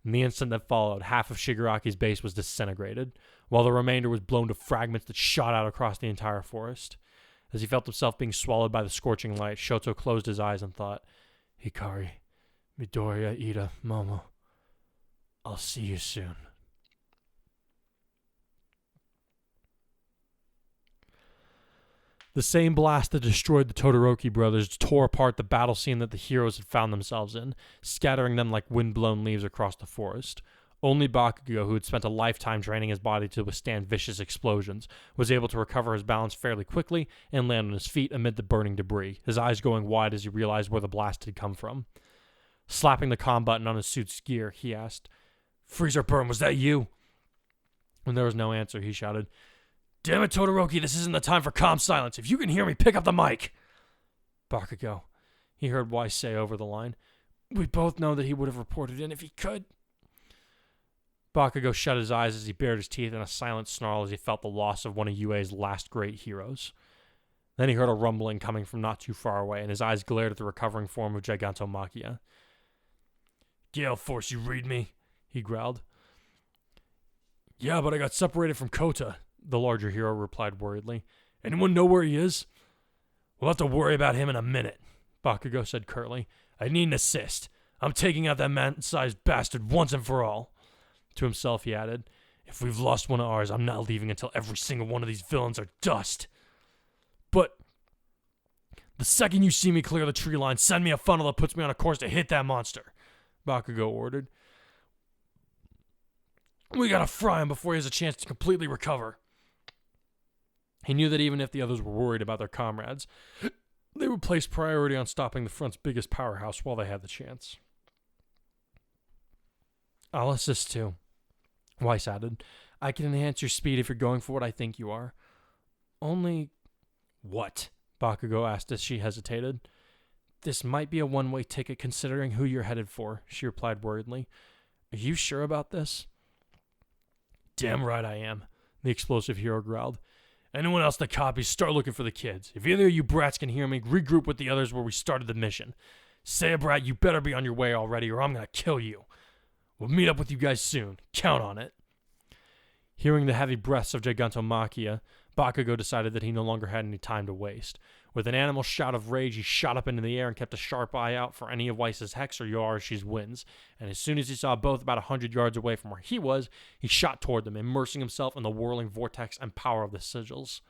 In the instant that followed, half of Shigaraki's base was disintegrated, while the remainder was blown to fragments that shot out across the entire forest. As he felt himself being swallowed by the scorching light, Shoto closed his eyes and thought, "Hikari, Midoriya, Ida, Momo, I'll see you soon." The same blast that destroyed the Todoroki brothers tore apart the battle scene that the heroes had found themselves in, scattering them like wind-blown leaves across the forest. Only Bakugo, who had spent a lifetime training his body to withstand vicious explosions, was able to recover his balance fairly quickly and land on his feet amid the burning debris, his eyes going wide as he realized where the blast had come from. Slapping the comm button on his suit's gear, he asked, "Freezer Burn, was that you?" When there was no answer, he shouted, "Damn it, Todoroki, this isn't the time for comm silence. If you can hear me, pick up the mic." "Bakugo," he heard Weiss say over the line. "We both know that he would have reported in if he could." Bakugo shut his eyes as he bared his teeth in a silent snarl as he felt the loss of one of UA's last great heroes. Then he heard a rumbling coming from not too far away, and his eyes glared at the recovering form of Gigantomachia. "Gale Force, you read me?" he growled. "Yeah, but I got separated from Kota," the larger hero replied worriedly. "Anyone know where he is?" "We'll have to worry about him in a minute," Bakugo said curtly. "I need an assist. I'm taking out that man-sized bastard once and for all." To himself, he added, "If we've lost one of ours, I'm not leaving until every single one of these villains are dust." "But the second you see me clear the tree line, send me a funnel that puts me on a course to hit that monster," Bakugo ordered. "We gotta fry him before he has a chance to completely recover." He knew that even if the others were worried about their comrades, they would place priority on stopping the front's biggest powerhouse while they had the chance. "I'll assist too," Weiss added. "I can enhance your speed if you're going for what I think you are. Only—" "What?" Bakugo asked as she hesitated. "This might be a one-way ticket considering who you're headed for," she replied worriedly. "Are you sure about this?" "Damn right I am," the explosive hero growled. "Anyone else that copies, start looking for the kids. If either of you brats can hear me, regroup with the others where we started the mission. Say a brat, you better be on your way already or I'm gonna kill you. We'll meet up with you guys soon. Count on it." Hearing the heavy breaths of Gigantomachia, Bakugo decided that he no longer had any time to waste. With an animal shout of rage, he shot up into the air and kept a sharp eye out for any of Weiss's Hex or Yorishi's winds, and as soon as he saw both about 100 yards away from where he was, he shot toward them, immersing himself in the whirling vortex and power of the sigils.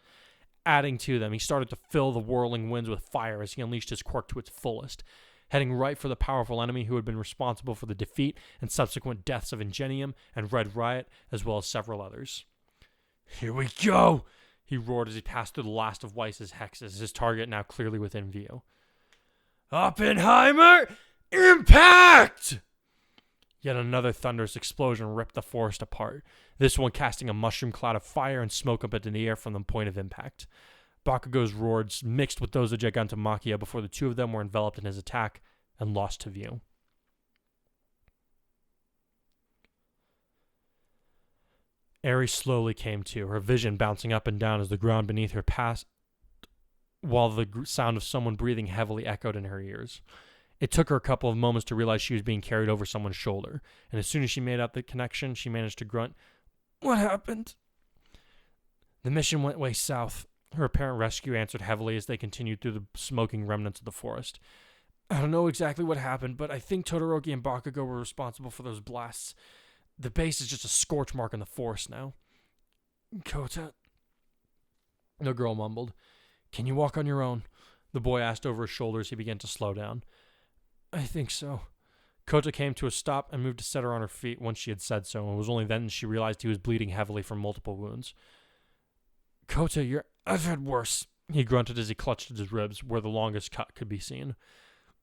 Adding to them, he started to fill the whirling winds with fire as he unleashed his quirk to its fullest, heading right for the powerful enemy who had been responsible for the defeat and subsequent deaths of Ingenium and Red Riot, as well as several others. "Here we go!" he roared as he passed through the last of Weiss's hexes, his target now clearly within view. Oppenheimer, impact! Yet another thunderous explosion ripped the forest apart, this one casting a mushroom cloud of fire and smoke up into the air from the point of impact. Bakugo's roars mixed with those of Gigantomachia before the two of them were enveloped in his attack and lost to view. Eri slowly came to, her vision bouncing up and down as the ground beneath her passed, while the sound of someone breathing heavily echoed in her ears. It took her a couple of moments to realize she was being carried over someone's shoulder, and as soon as she made out the connection, she managed to grunt, "What happened?" The mission went way south. Her apparent rescue answered heavily as they continued through the smoking remnants of the forest. "I don't know exactly what happened, but I think Todoroki and Bakugo were responsible for those blasts. The base is just a scorch mark in the forest now." "Kota?" The girl mumbled. "Can you walk on your own?" The boy asked over his shoulder as he began to slow down. "I think so." Kota came to a stop and moved to set her on her feet once she had said so, and it was only then she realized he was bleeding heavily from multiple wounds. "Kota, I've had worse," he grunted as he clutched at his ribs, where the longest cut could be seen.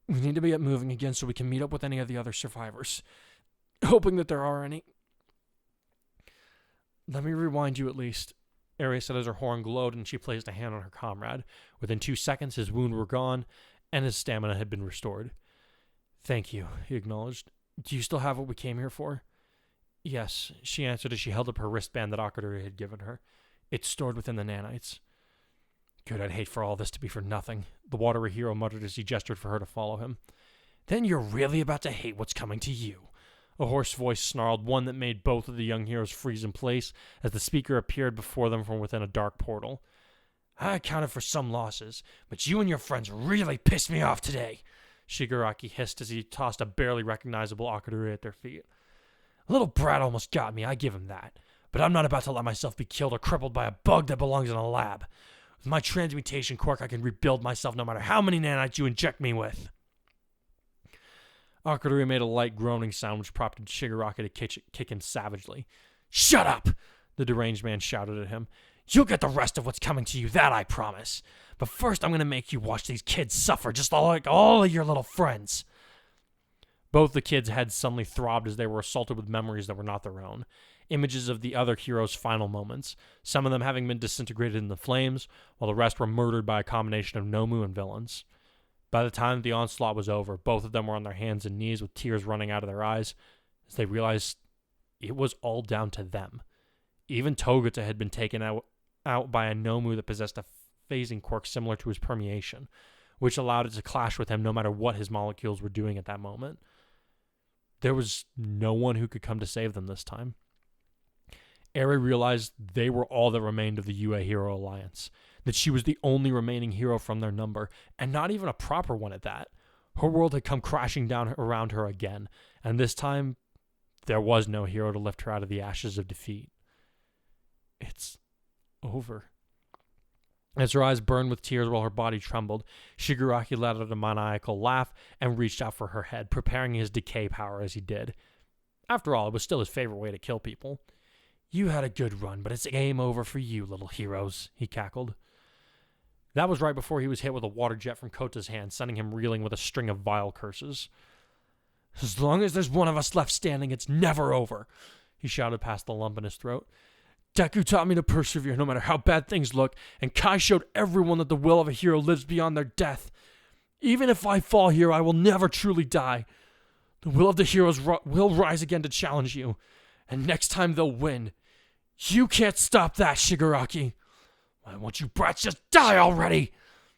"We need to get moving again so we can meet up with any of the other survivors. Hoping that there are any." "Let me rewind you at least," Eri said as her horn glowed and she placed a hand on her comrade. Within 2 seconds, his wounds were gone and his stamina had been restored. "Thank you," he acknowledged. "Do you still have what we came here for?" "Yes," she answered as she held up her wristband that Akadori had given her. "It's stored within the nanites." "Good, I'd hate for all this to be for nothing," the watery hero muttered as he gestured for her to follow him. "Then you're really about to hate what's coming to you," a hoarse voice snarled, one that made both of the young heroes freeze in place as the speaker appeared before them from within a dark portal. "I accounted for some losses, but you and your friends really pissed me off today," Shigaraki hissed as he tossed a barely recognizable Akadori at their feet. "Little brat almost got me, I give him that. But I'm not about to let myself be killed or crippled by a bug that belongs in a lab. With my transmutation quirk, I can rebuild myself no matter how many nanites you inject me with." Akadori made a light groaning sound which prompted Shigaraki to kick him savagely. "Shut up!" the deranged man shouted at him. "You'll get the rest of what's coming to you, that I promise. But first I'm going to make you watch these kids suffer just like all of your little friends." Both the kids' heads suddenly throbbed as they were assaulted with memories that were not their own. Images of the other heroes' final moments, some of them having been disintegrated in the flames, while the rest were murdered by a combination of Nomu and villains. By the time the onslaught was over, both of them were on their hands and knees with tears running out of their eyes as they realized it was all down to them. Even Togata had been taken out by a Nomu that possessed a phasing quirk similar to his permeation, which allowed it to clash with him no matter what his molecules were doing at that moment. There was no one who could come to save them this time. Eri realized they were all that remained of the UA Hero Alliance, that she was the only remaining hero from their number, and not even a proper one at that. Her world had come crashing down around her again, and this time, there was no hero to lift her out of the ashes of defeat. It's over. As her eyes burned with tears while her body trembled, Shigaraki let out a maniacal laugh and reached out for her head, preparing his decay power as he did. After all, it was still his favorite way to kill people. "You had a good run, but it's game over for you, little heroes," he cackled. That was right before he was hit with a water jet from Kota's hand, sending him reeling with a string of vile curses. "As long as there's one of us left standing, it's never over," he shouted past the lump in his throat. "Deku taught me to persevere no matter how bad things look, and Kai showed everyone that the will of a hero lives beyond their death. Even if I fall here, I will never truly die. The will of the heroes will rise again to challenge you, and next time they'll win. You can't stop that, Shigaraki. Why won't you brats just die already?"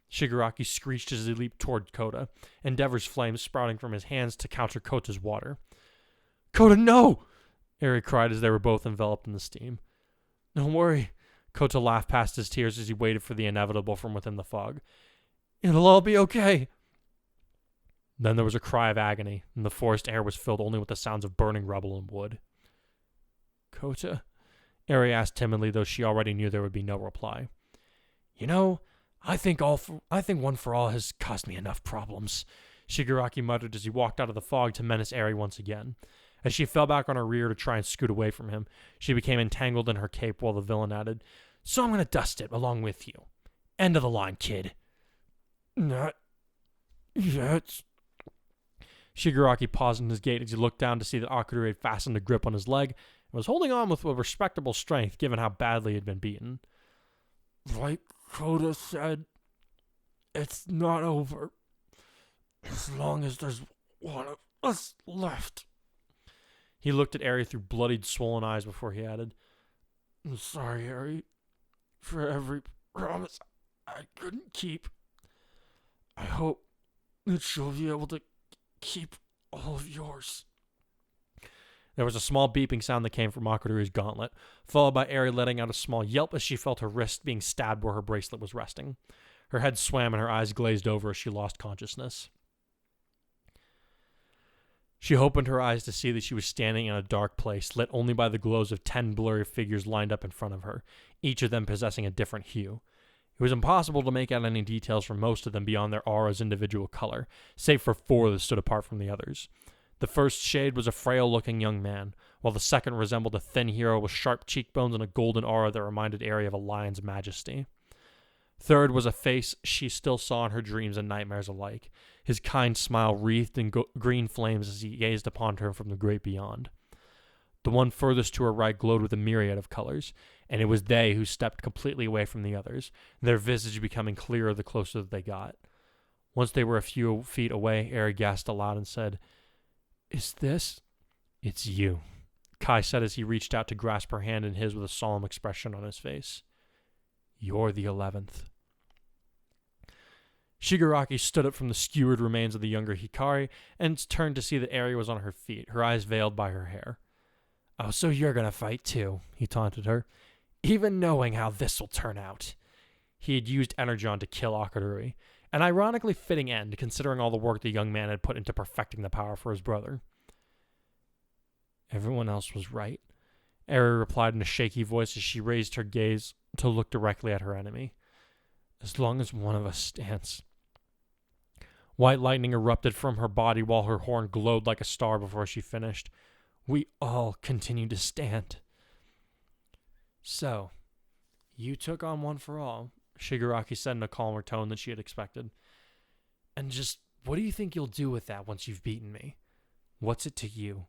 Shigaraki screeched as he leaped toward Kota, Endeavor's flames sprouting from his hands to counter Kota's water. "Kota, no!" Eri cried as they were both enveloped in the steam. "Don't worry." Kota laughed past his tears as he waited for the inevitable from within the fog. "It'll all be okay." Then there was a cry of agony, and the forest air was filled only with the sounds of burning rubble and wood. "Kota?" Eri asked timidly, though she already knew there would be no reply. "You know, I think One for All has caused me enough problems," Shigaraki muttered as he walked out of the fog to menace Eri once again. As she fell back on her rear to try and scoot away from him, she became entangled in her cape while the villain added, so I'm going to dust it along with you. End of the line, kid. Not yet. Shigaraki paused in his gait as he looked down to see that Akudori had fastened a grip on his leg and was holding on with a respectable strength given how badly he had been beaten. Like Koda said, it's not over. As long as there's one of us left. He looked at Eri through bloodied, swollen eyes before he added, I'm sorry, Eri, for every promise I couldn't keep. I hope that you'll be able to keep all of yours. There was a small beeping sound that came from Akudori's gauntlet, followed by Eri letting out a small yelp as she felt her wrist being stabbed where her bracelet was resting. Her head swam and her eyes glazed over as she lost consciousness. She opened her eyes to see that she was standing in a dark place, lit only by the glows of 10 blurry figures lined up in front of her, each of them possessing a different hue. It was impossible to make out any details from most of them beyond their aura's individual color, save for 4 that stood apart from the others. The first shade was a frail-looking young man, while the second resembled a thin hero with sharp cheekbones and a golden aura that reminded Eri of a lion's majesty. Third was a face she still saw in her dreams and nightmares alike, his kind smile wreathed in green flames as he gazed upon her from the great beyond. The one furthest to her right glowed with a myriad of colors, and it was they who stepped completely away from the others, their visage becoming clearer the closer that they got. Once they were a few feet away, Eri gasped aloud and said, Is this? It's you, Kai said as he reached out to grasp her hand in his with a solemn expression on his face. You're the 11th. Shigaraki stood up from the skewered remains of the younger Hikari and turned to see that Eri was on her feet, her eyes veiled by her hair. Oh, so you're gonna fight too, he taunted her, even knowing how this will turn out. He had used Energon to kill Akudori, an ironically fitting end considering all the work the young man had put into perfecting the power for his brother. Everyone else was right, Eri replied in a shaky voice as she raised her gaze to look directly at her enemy. As long as one of us stands. White lightning erupted from her body while her horn glowed like a star before she finished. We all continue to stand. So, you took on One for All, Shigaraki said in a calmer tone than she had expected. And just, what do you think you'll do with that once you've beaten me? What's it to you?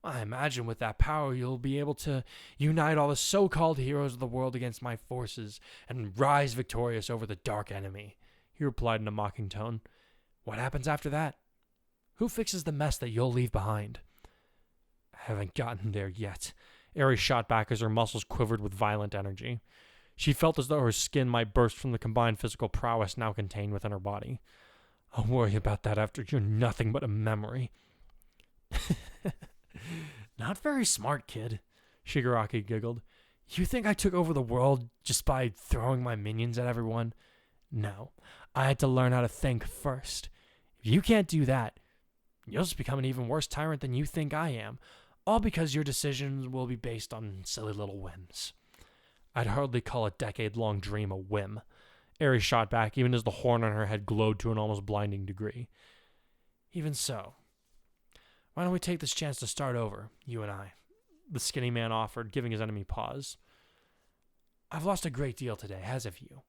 I imagine with that power you'll be able to unite all the so-called heroes of the world against my forces and rise victorious over the dark enemy, he replied in a mocking tone. What happens after that? Who fixes the mess that you'll leave behind? I haven't gotten there yet. Eri shot back as her muscles quivered with violent energy. She felt as though her skin might burst from the combined physical prowess now contained within her body. I'll worry about that after you're nothing but a memory. Not very smart, kid, Shigaraki giggled. You think I took over the world just by throwing my minions at everyone? No, I had to learn how to think first. If you can't do that, you'll just become an even worse tyrant than you think I am, all because your decisions will be based on silly little whims. I'd hardly call a decade-long dream a whim. Eri shot back, even as the horn on her head glowed to an almost blinding degree. Even so, why don't we take this chance to start over, you and I? The skinny man offered, giving his enemy pause. I've lost a great deal today, as have you.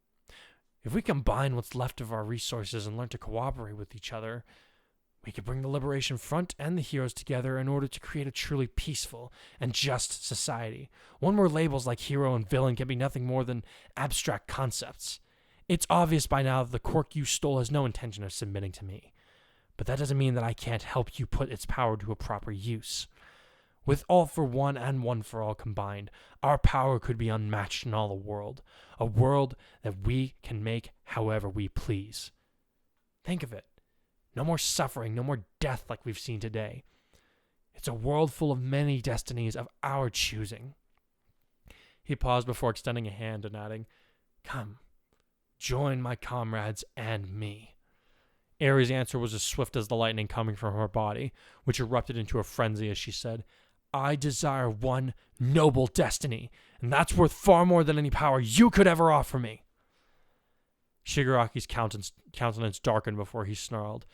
If we combine what's left of our resources and learn to cooperate with each other, we could bring the Liberation Front and the heroes together in order to create a truly peaceful and just society, one where labels like hero and villain can be nothing more than abstract concepts. It's obvious by now that the quirk you stole has no intention of submitting to me, but that doesn't mean that I can't help you put its power to a proper use. With All for One and One for All combined, our power could be unmatched in all the world, a world that we can make however we please. Think of it. No more suffering, no more death like we've seen today. It's a world full of many destinies of our choosing. He paused before extending a hand and adding, Come, join my comrades and me. Eri's answer was as swift as the lightning coming from her body, which erupted into a frenzy as she said, I desire one noble destiny, and that's worth far more than any power you could ever offer me. Shigaraki's countenance darkened before he snarled,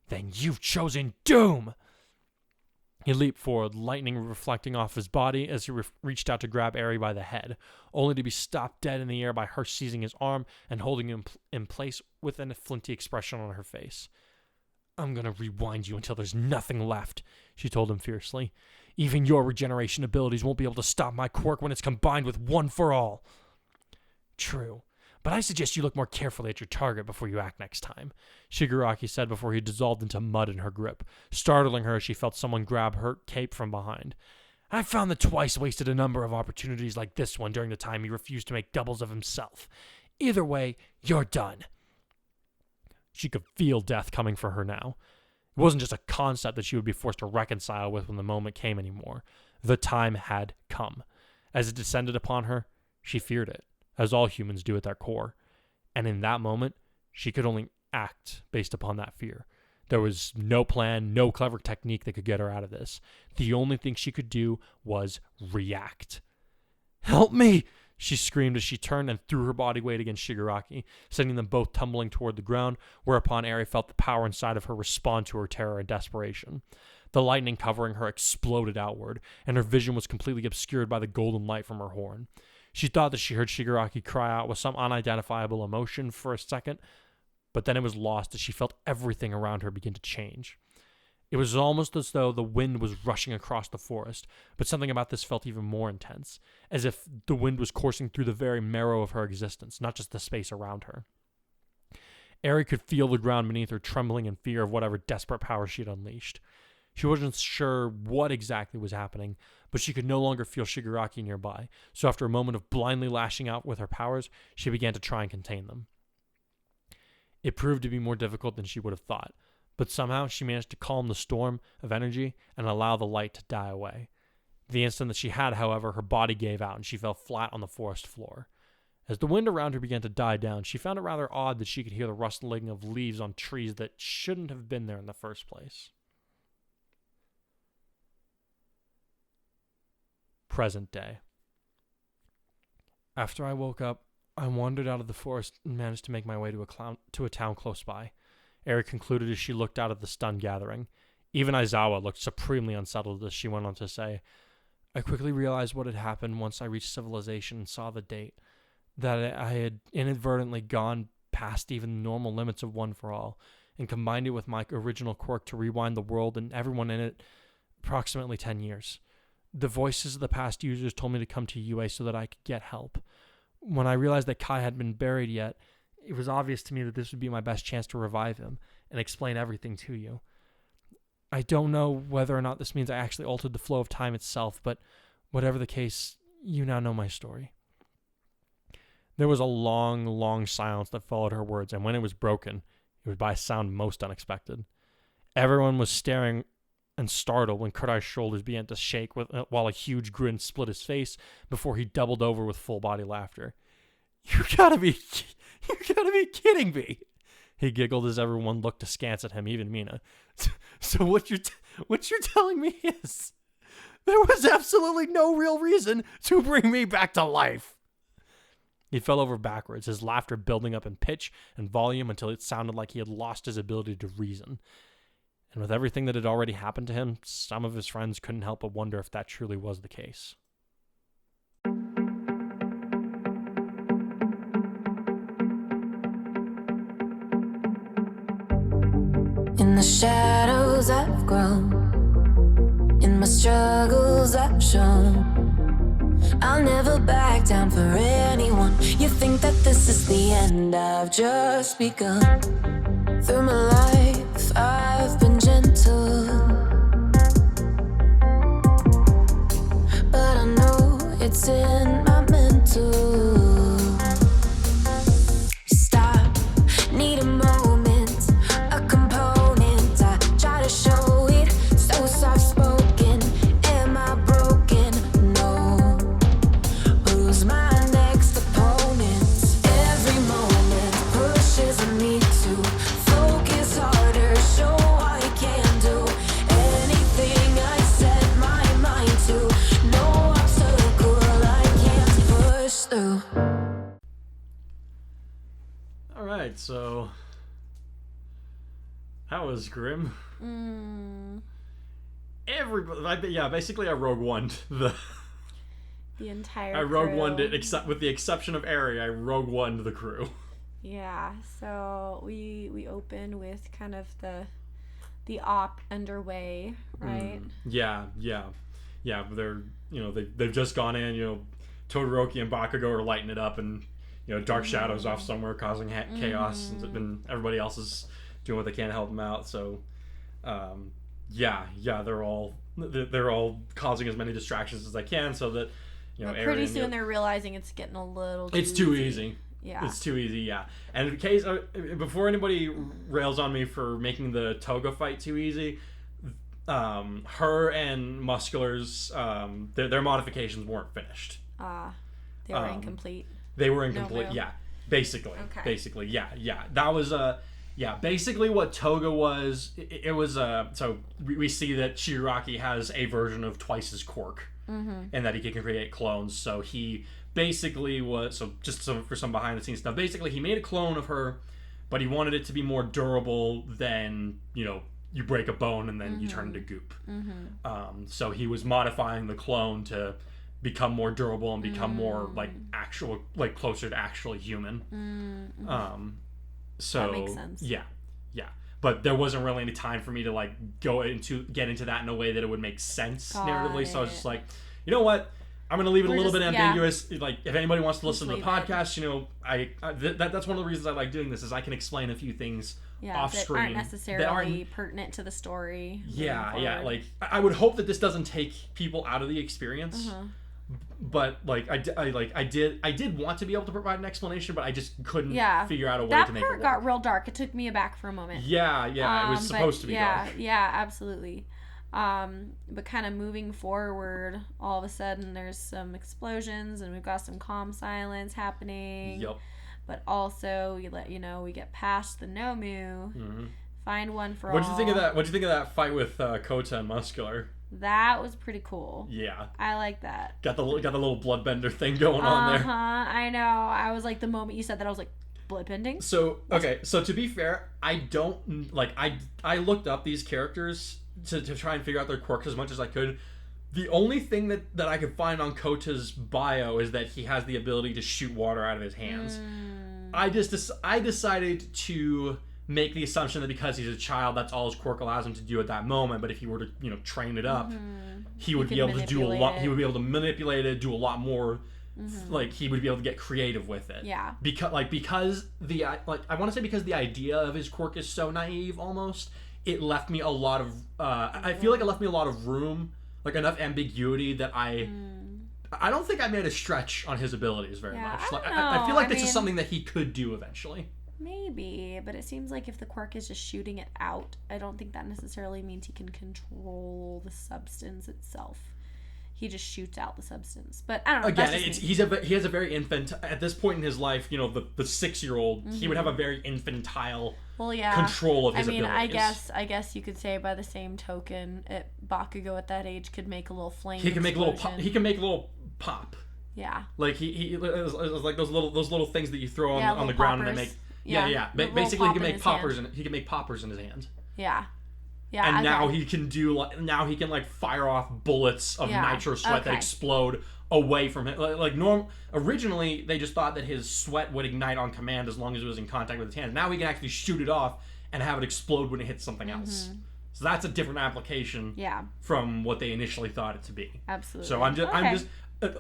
Then you've chosen doom! He leaped forward, lightning reflecting off his body as he reached out to grab Eri by the head, only to be stopped dead in the air by her seizing his arm and holding him in place with a flinty expression on her face. "I'm gonna rewind you until there's nothing left," she told him fiercely. "Even your regeneration abilities won't be able to stop my quirk when it's combined with One for All." "True, but I suggest you look more carefully at your target before you act next time," Shigaraki said before he dissolved into mud in her grip, startling her as she felt someone grab her cape from behind. "I've found that Twice wasted a number of opportunities like this one during the time he refused to make doubles of himself. Either way, you're done." She could feel death coming for her now. It wasn't just a concept that she would be forced to reconcile with when the moment came anymore. The time had come. As it descended upon her, she feared it, as all humans do at their core. And in that moment, she could only act based upon that fear. There was no plan, no clever technique that could get her out of this. The only thing she could do was react. "Help me!" she screamed as she turned and threw her body weight against Shigaraki, sending them both tumbling toward the ground, whereupon Eri felt the power inside of her respond to her terror and desperation. The lightning covering her exploded outward, and her vision was completely obscured by the golden light from her horn. She thought that she heard Shigaraki cry out with some unidentifiable emotion for a second, but then it was lost as she felt everything around her begin to change. It was almost as though the wind was rushing across the forest, but something about this felt even more intense, as if the wind was coursing through the very marrow of her existence, not just the space around her. Eri could feel the ground beneath her trembling in fear of whatever desperate power she had unleashed. She wasn't sure what exactly was happening, but she could no longer feel Shigaraki nearby, so after a moment of blindly lashing out with her powers, she began to try and contain them. It proved to be more difficult than she would have thought, but somehow she managed to calm the storm of energy and allow the light to die away. The instant that she had, however, her body gave out and she fell flat on the forest floor. As the wind around her began to die down, she found it rather odd that she could hear the rustling of leaves on trees that shouldn't have been there in the first place. Present day. After I woke up, I wandered out of the forest and managed to make my way to a town close by. Eri concluded as she looked out at the stun gathering. Even Aizawa looked supremely unsettled as she went on to say, "I quickly realized what had happened once I reached civilization and saw the date, that I had inadvertently gone past even the normal limits of One for All, and combined it with my original quirk to rewind the world and everyone in it approximately 10 years. The voices of the past users told me to come to UA so that I could get help. When I realized that Kai hadn't been buried yet, it was obvious to me that this would be my best chance to revive him and explain everything to you. I don't know whether or not this means I actually altered the flow of time itself, but whatever the case, you now know my story." There was a long, long silence that followed her words, and when it was broken, it was by a sound most unexpected. Everyone was staring and startled when Kodai's shoulders began to shake while a huge grin split his face before he doubled over with full-body laughter. You gotta be kidding me!" He giggled as everyone looked askance at him, even Mina. "So what you're telling me is there was absolutely no real reason to bring me back to life." He fell over backwards, his laughter building up in pitch and volume until it sounded like he had lost his ability to reason. And with everything that had already happened to him, some of his friends couldn't help but wonder if that truly was the case. In the shadows I've grown, in my struggles I've shown, I'll never back down for anyone. You think that this is the end, I've just begun. Through my life I've been gentle, but I know it's in my mental. Stop, need a moment, a component. I try to show it, so soft spoken. Am I broken? No. Who's my next opponent? Every moment pushes me to focus harder, show I can do anything I set my mind to. No obstacle I can't push through. Alright, so that was grim. basically I Rogue One the entire I Rogue crew. One except with the exception of Aerie, I Rogue One the crew. Yeah, so we open with kind of the op underway, right? Yeah. They're they've just gone in. Todoroki and Bakugo are lighting it up, and Dark Shadow's off somewhere causing chaos, and everybody else is doing what they can to help them out. So, they're all causing as many distractions as they can, so that But pretty soon they're realizing it's getting a little. It's too easy. Yeah. It's too easy, yeah. And in case, before anybody rails on me for making the Toga fight too easy, her and Muscular's, their modifications weren't finished. They were incomplete. They were incomplete, No. yeah. Basically. Okay. Basically, yeah. That was, basically what Toga was, it was, so we see that Shigaraki has a version of twice his quirk, and that he can create clones, so he basically was, for some behind the scenes stuff, basically he made a clone of her, but he wanted it to be more durable than, you break a bone and then you turn into goop. So he was modifying the clone to become more durable and become more closer to actually human. So that makes sense. Yeah. But there wasn't really any time for me to get into that in a way that it would make sense narratively. So I was just like, you know what? I'm going to leave it a little bit ambiguous. Like, if anybody wants to listen to the podcast, that's one of the reasons I like doing this, is I can explain a few things off that screen aren't necessarily pertinent to the story. Yeah. Like, I would hope that this doesn't take people out of the experience. But I did want to be able to provide an explanation, but I just couldn't figure out a way to make it work. That part got real dark. It took me aback for a moment. It was supposed to be dark. Yeah, absolutely. But kind of moving forward, all of a sudden there's some explosions and we've got some calm silence happening. Yep. But also we get past the Nomu, find one for all. What'd you think of that fight with Kota and Muscular? That was pretty cool. Yeah. I like that. Got the little bloodbender thing going on there. I know. I was like, the moment you said that, I was like, bloodbending? So to be fair, I don't I looked up these characters to try and figure out their quirks as much as I could. The only thing that I could find on Kota's bio is that he has the ability to shoot water out of his hands. I decided to make the assumption that because he's a child, that's all his quirk allows him to do at that moment. But if he were to train it up, he would be able to do a lot. He would be able to manipulate it, do a lot more. Like, he would be able to get creative with it. Yeah. Because the I want to say because the idea of his quirk is so naive almost. It left me a lot of I feel like it left me a lot of room, like enough ambiguity that I don't think I made a stretch on his abilities very much. I feel like this is something that he could do eventually. Maybe, but it seems like if the quirk is just shooting it out, I don't think that necessarily means he can control the substance itself. He just shoots out the substance. But I don't know. Again, he has a very at this point in his life, the 6-year-old, he would have a very infantile control of his abilities. I guess you could say by the same token, Bakugo at that age could make a little flame. He can make a little pop. He can make a little pop. Yeah. Like it was like those little things that you throw on the ground and they make. Yeah. Basically, he can make poppers and he can make poppers in his hand. Yeah. Yeah. And now he can fire off bullets of nitro sweat that explode away from him. Originally, they just thought that his sweat would ignite on command as long as it was in contact with his hands. Now he can actually shoot it off and have it explode when it hits something else. So that's a different application from what they initially thought it to be. Absolutely. So I'm just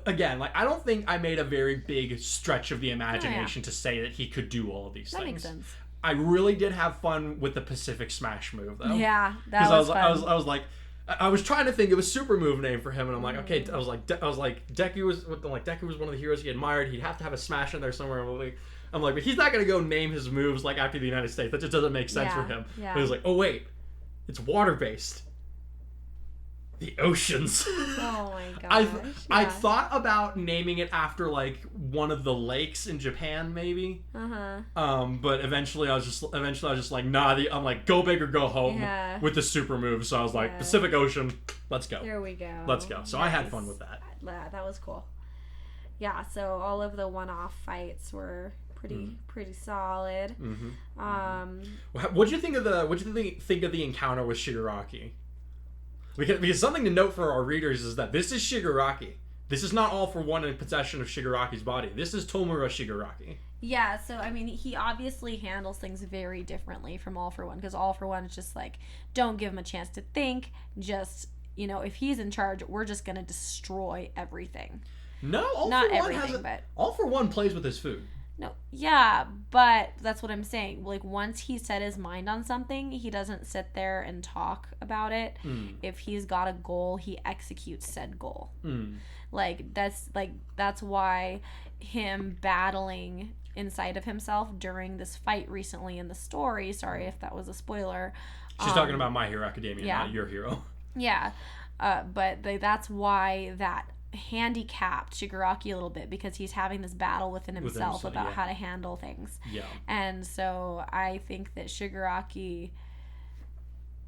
again, I don't think I made a very big stretch of the imagination to say that he could do all of these things. That makes sense. I really did have fun with the Pacific Smash move, though. Yeah, that was fun. I was trying to think of a super move name for him, and I'm like, okay. I was like, Deku was one of the heroes he admired. He'd have to have a Smash in there somewhere. I'm like, but he's not gonna go name his moves after the United States. That just doesn't make sense for him. Yeah. But he was like, oh wait, it's water based. The oceans. Oh my gosh. I thought about naming it after one of the lakes in Japan, maybe. But eventually I was just like, nah. I'm like, go big or go home with the super move. So I was like, Pacific Ocean, let's go. There we go. Let's go. So nice. I had fun with that. That was cool. Yeah. So all of the one-off fights were pretty solid. What'd you think of the encounter with Shigaraki? Because something to note for our readers is that this is Shigaraki. This is not All for One in possession of Shigaraki's body. This is Tomura Shigaraki. Yeah, so I mean, he obviously handles things very differently from All for One, because All for One is just like, don't give him a chance to think. Just, you know, if he's in charge, we're just gonna destroy everything. No, Not everything, but All for One plays with his food. no, yeah, but that's what I'm saying. Like, once he set his mind on something, he doesn't sit there and talk about it. If he's got a goal, he executes said goal. That's why him battling inside of himself during this fight recently in the story. Sorry if that was a spoiler. She's talking about My Hero Academia, yeah. not Your Hero. Yeah, but that's why that handicapped Shigaraki a little bit, because he's having this battle within himself about how to handle things. Yeah. And so I think that Shigaraki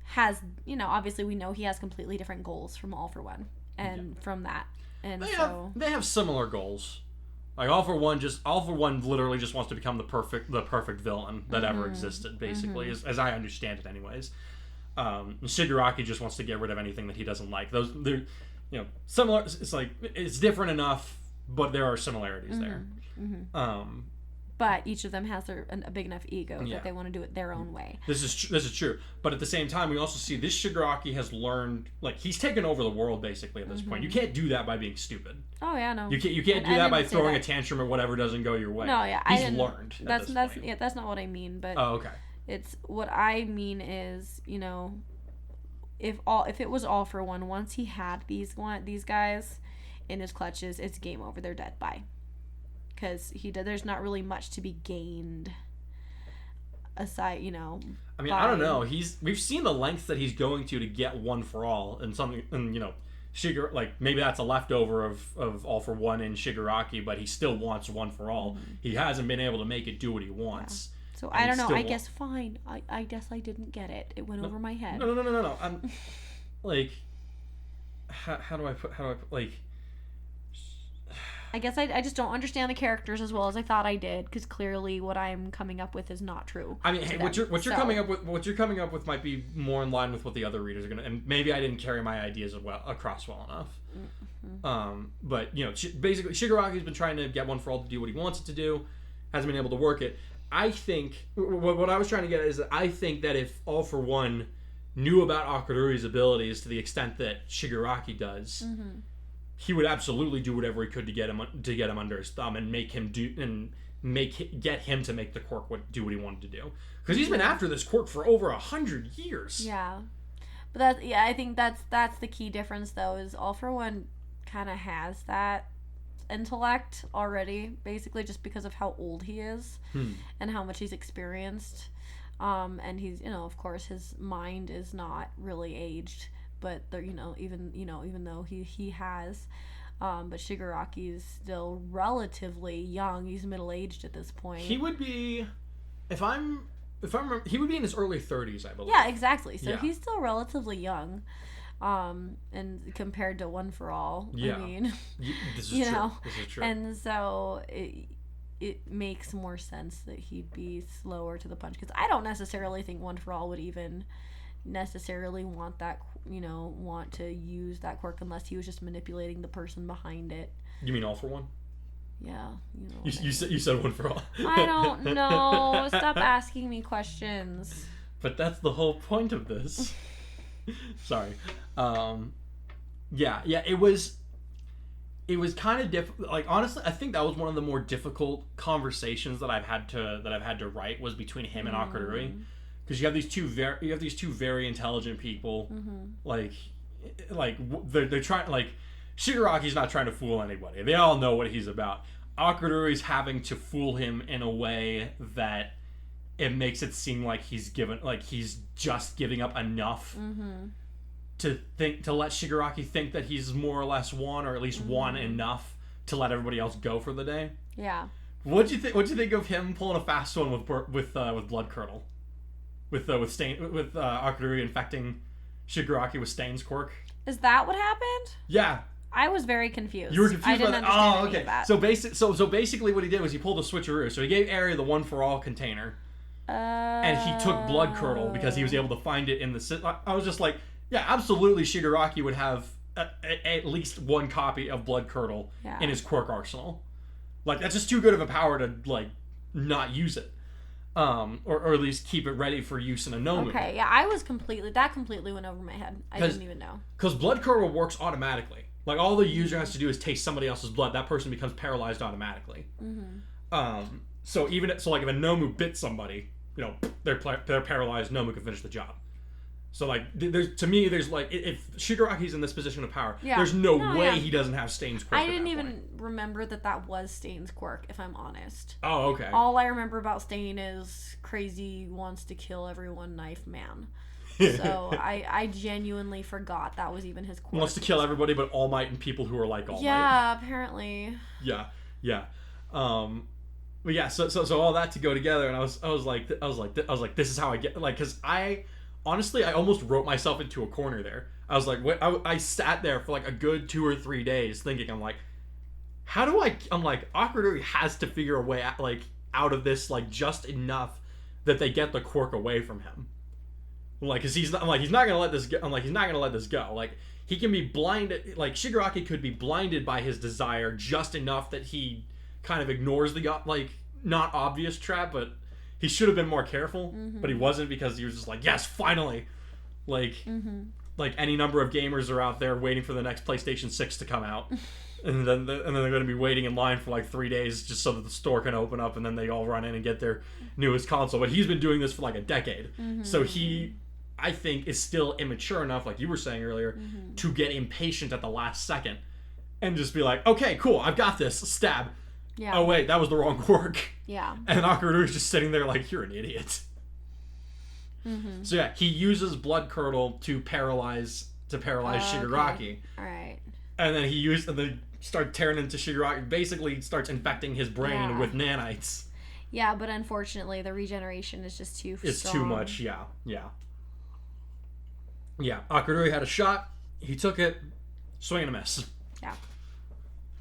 has, you know, obviously we know he has completely different goals from All for One, and from that, and they have similar goals. Like All for One literally just wants to become the perfect villain that ever existed, basically, as I understand it, anyways. Shigaraki just wants to get rid of anything that he doesn't like. They're, you know, similar. It's like it's different enough, but there are similarities there. But each of them has a big enough ego that they want to do it their own way. This is true. But at the same time, we also see this Shigaraki has learned, like, he's taken over the world basically at this point. You can't do that by being stupid. Oh yeah, no. You can't do that by throwing a tantrum or whatever doesn't go your way. No, yeah, he's learned. That's not what I mean. But okay. It's what I mean is, you know, if it was All for One, once he had these guys in his clutches, it's game over. They're dead. Bye. Because there's not really much to be gained aside, you know. I mean, I don't know. We've seen the lengths that he's going to get One for All, and something, and you know, maybe that's a leftover of All for One in Shigaraki, but he still wants One for All. He hasn't been able to make it do what he wants. Yeah. So I don't know. I guess fine. I guess I didn't get it. It went over my head. No. I'm like, how do I put like. I guess I just don't understand the characters as well as I thought I did, because clearly what I'm coming up with is not true. I mean, hey, what you're coming up with might be more in line with what the other readers are gonna, and maybe I didn't carry my ideas across well enough. But you know, basically, Shigaraki's been trying to get One for All to do what he wants it to do, hasn't been able to work it. I think what I was trying to get at is that I think that if All for One knew about Akururi's abilities to the extent that Shigaraki does. He would absolutely do whatever he could to get him under his thumb and get him to make the quirk do what he wanted to do, because he's been after this quirk for over 100 years. Yeah, but I think that's the key difference though, is All for One kind of has that intellect already, basically just because of how old he is and how much he's experienced, and he's, you know, of course his mind is not really aged. But even though he has, but Shigaraki is still relatively young. He's middle aged at this point. He would be, if I remember, he would be in his early 30s, I believe. Yeah, exactly. So he's still relatively young, and compared to One for All. Yeah. I mean, this is true. This is true. And so it makes more sense that he'd be slower to the punch, because I don't necessarily think One for All would even necessarily want to use that quirk unless he was just manipulating the person behind it. You mean All for One? Yeah, you know. You said One for All. I don't know. Stop asking me questions. But that's the whole point of this. Sorry. Yeah. It was kind of difficult. Like, honestly, I think that was one of the more difficult conversations that I've had to write, was between him and Akururi. Because you have these two very intelligent people, like they're trying, like, Shigaraki's not trying to fool anybody. They all know what he's about. Akururi's having to fool him in a way that it makes it seem like he's just giving up enough to let Shigaraki think that he's more or less won, or at least won enough to let everybody else go for the day. Yeah. What'd you think of him pulling a fast one with Blood Curdle? With Akururi infecting Shigaraki with Stain's quirk. Is that what happened? Yeah. I was very confused. You were confused. I didn't understand any of that. So basically, what he did was he pulled a switcheroo. So he gave Eri the One for All container, and he took Blood Curdle because he was able to find it in the. I was just like, Yeah, absolutely. Shigaraki would have at least one copy of Blood Curdle in his quirk arsenal. Like, that's just too good of a power to, like, not use it. Or at least keep it ready for use in a Nomu. Okay, yeah, that completely went over my head. I didn't even know. Because Blood Curdle works automatically. Like, all the user has to do is taste somebody else's blood. That person becomes paralyzed automatically. So like, if a Nomu bit somebody, you know, they're paralyzed, Nomu can finish the job. So, like, there's like, if Shigaraki's in this position of power, there's no way he doesn't have Stain's quirk. I didn't even remember that was Stain's quirk, if I'm honest. Oh, okay. All I remember about Stain is crazy wants to kill everyone, knife man. So I genuinely forgot that was even his quirk. Wants to kill everybody but All Might and people who are like All Might. Yeah, apparently. Yeah. But yeah, so all that to go together, and I was like, this is how I get, like, because honestly, I almost wrote myself into a corner there. I was like, I sat there for like a good 2 or 3 days thinking, I'm like, Akudori has to figure a way out of this, like, just enough that they get the quirk away from him. Like, cause he's not gonna let this go. He's not gonna let this go. Like, he can be blinded, like, Shigaraki could be blinded by his desire just enough that he kind of ignores the, like, not obvious trap, but he should have been more careful, but he wasn't, because he was just like, yes, finally. Like, like any number of gamers are out there waiting for the next PlayStation 6 to come out. And then they're going to be waiting in line for like 3 days just so that the store can open up, and then they all run in and get their newest console. But he's been doing this for like a decade. So he, I think, is still immature enough, like you were saying earlier, to get impatient at the last second and just be like, okay, cool, I've got this, stab. Yeah. Oh wait, that was the wrong quirk. Yeah. And Akudori's just sitting there like, you're an idiot. So yeah, he uses Blood Curdle to paralyze Shigaraki. Okay. All right. And then they start tearing into Shigaraki. Basically, starts infecting his brain with nanites. Yeah, but unfortunately, the regeneration is just too strong. It's too much. Yeah. Akudori had a shot. He took it. Swing and a miss. Yeah.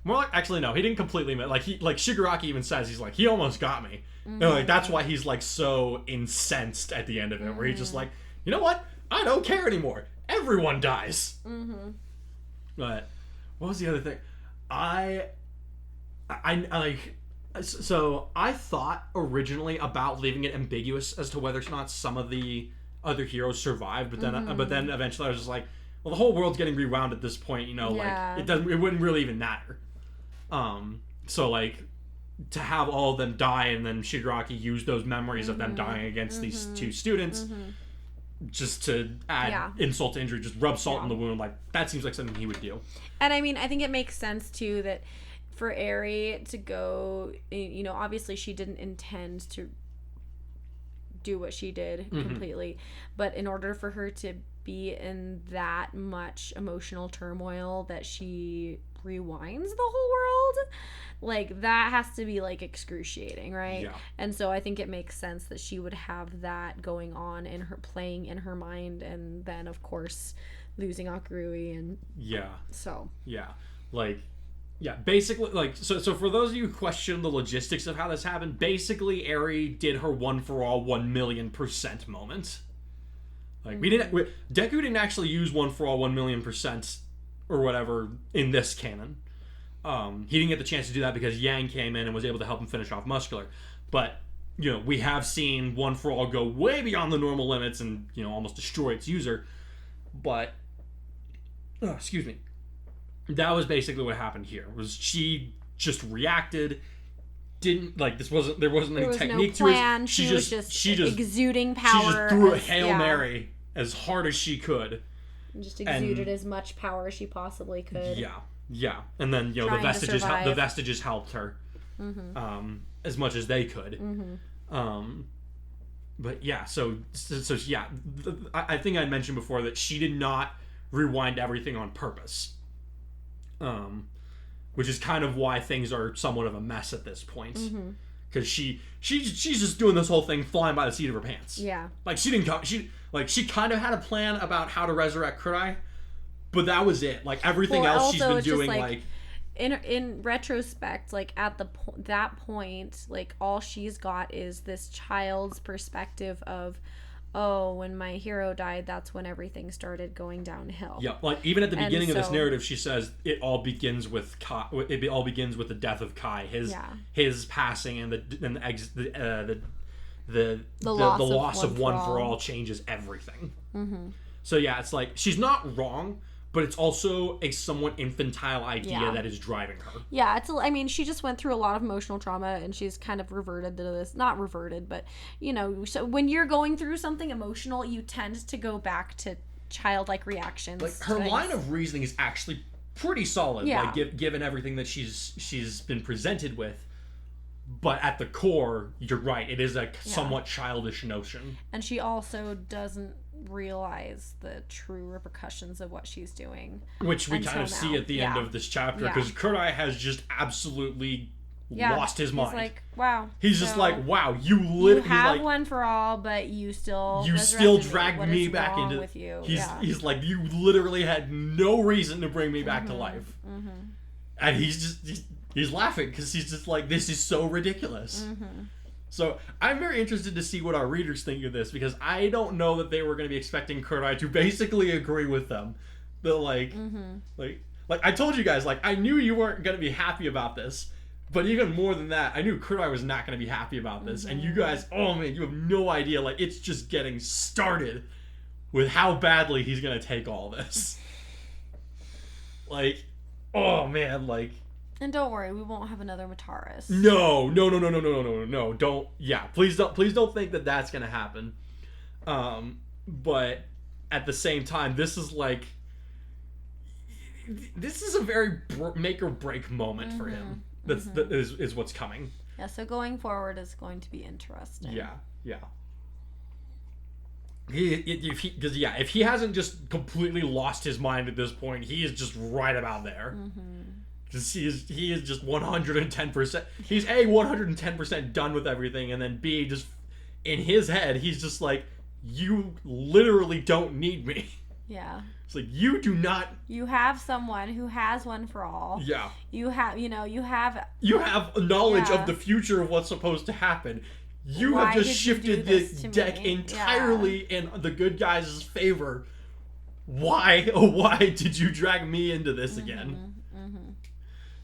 More like, actually, no, he didn't completely miss. Like, Shigaraki even says, he's like, he almost got me. And like, that's why he's like so incensed at the end of it, where he's just like, you know what? I don't care anymore. Everyone dies. But what was the other thing? I thought originally about leaving it ambiguous as to whether or not some of the other heroes survived, but then eventually I was just like, well, the whole world's getting rewound at this point, you know, like it wouldn't really even matter. So like, to have all of them die and then Shigaraki use those memories of them dying against these two students just to add insult to injury, just rub salt in the wound, like, that seems like something he would do. And I mean, I think it makes sense too that for Eri to go, you know, obviously she didn't intend to do what she did completely, but in order for her to be in that much emotional turmoil that she rewinds the whole world, like, that has to be like excruciating, right? Yeah. And so I think it makes sense that she would have that going on in her, playing in her mind, and then of course losing Akurui, and basically, like, so for those of you who question the logistics of how this happened, basically Eri did her 1-for-all 1,000,000% moment. Like, Deku didn't actually use 1-for-all 1,000,000% or whatever in this canon. He didn't get the chance to do that because Yang came in and was able to help him finish off Muscular. But, you know, we have seen 1-for-all go way beyond the normal limits and, you know, almost destroy its user. But, that was basically what happened here. Was she just reacted, didn't, like, there wasn't any technique to it. She was just exuding power. She just threw a Hail Mary as hard as she could. And just exuded as much power as she possibly could. Yeah. And then, you know, the vestiges helped her as much as they could. But yeah, so yeah, I think I mentioned before that she did not rewind everything on purpose. Which is kind of why things are somewhat of a mess at this point. Because she's just doing this whole thing flying by the seat of her pants. Yeah. Like, she kind of had a plan about how to resurrect Kurai, but that was it. Like, everything else she's been doing, like in retrospect, like, at that point, like, all she's got is this child's perspective of, oh, when my hero died, that's when everything started going downhill. Yeah, like even at the And beginning of this so- narrative, she says it all begins with Kai. It all begins with the death of Kai, his passing, and the loss of One for All changes everything. Mm-hmm. So yeah, it's like she's not wrong, but it's also a somewhat infantile idea that is driving her. Yeah, I mean, she just went through a lot of emotional trauma, and she's kind of reverted to this. Not reverted, but, you know, so when you're going through something emotional, you tend to go back to childlike reactions. Like, her line of reasoning is actually pretty solid, like, given everything that she's been presented with. But at the core, you're right, it is a somewhat childish notion. And she also doesn't realize the true repercussions of what she's doing, which we kind of see at the end of this chapter, because Kurai has just absolutely lost his mind. He's like, wow. He's just like, wow, you literally have One for All, but you still dragged me back into with you. He's like, you literally had no reason to bring me back to life. Mm-hmm. And he's laughing because he's just like, this is so ridiculous. Mm-hmm. So I'm very interested to see what our readers think of this, because I don't know that they were going to be expecting Kurai to basically agree with them. But like I told you guys, like, I knew you weren't going to be happy about this, but even more than that, I knew Kurai was not going to be happy about this. And you guys, oh man, you have no idea. Like, it's just getting started with how badly he's going to take all this. Like, oh man, like. And don't worry, we won't have another Mataris. No, don't. Yeah, please don't think that that's gonna happen. But at the same time, this is a very make or break moment for him. That is what's coming. Yeah. So going forward is going to be interesting. Yeah. If he hasn't just completely lost his mind at this point, he is just right about there. Because he is just 110%. He's A, 110% done with everything, and then B, just in his head, he's just like, you literally don't need me. Yeah. It's like, you do not. You have someone who has One for All. Yeah. You have knowledge of the future of what's supposed to happen. You have just shifted the deck entirely in the good guys' favor. Why did you drag me into this again?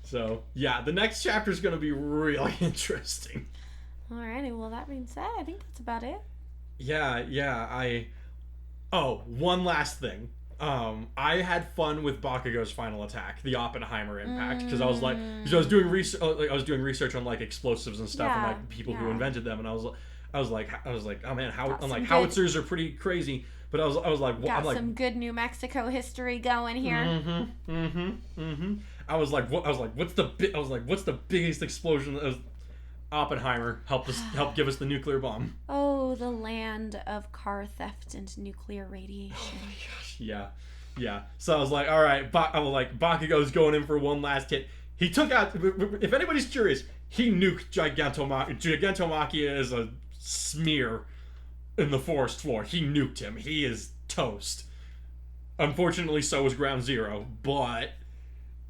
So, yeah, the next chapter is going to be really interesting. Alrighty, well, that being said, I think that's about it. One last thing. I had fun with Bakugo's final attack, the Oppenheimer impact, because I was doing research on like explosives and stuff and like people who invented them, and I was like, oh man, howitzers are pretty crazy. But I was like, got some good New Mexico history going here. I was like, what's the biggest explosion of Oppenheimer helped give us the nuclear bomb? Oh, the land of car theft and nuclear radiation. Oh my gosh, yeah. So I was like, all right, Bakugo's going in for one last hit. He took out. If anybody's curious, he nuked Gigantomachia. Gigantomachia is a smear in the forest floor. He nuked him. He is toast. Unfortunately, so was Ground Zero, but.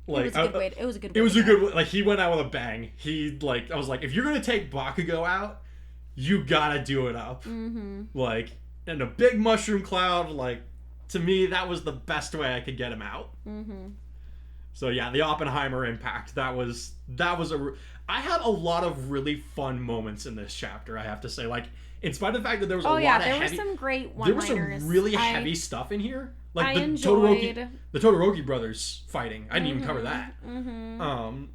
Like, it was a good way. Like, he went out with a bang. I was like, if you're gonna take Bakugo out, you gotta do it up. Like, in a big mushroom cloud, like, to me, that was the best way I could get him out. So yeah, the Oppenheimer impact, I had a lot of really fun moments in this chapter, I have to say. Like, in spite of the fact that there was there were some great one-liners. There was some really heavy stuff in here. Like, the Todoroki brothers fighting. I didn't even cover that.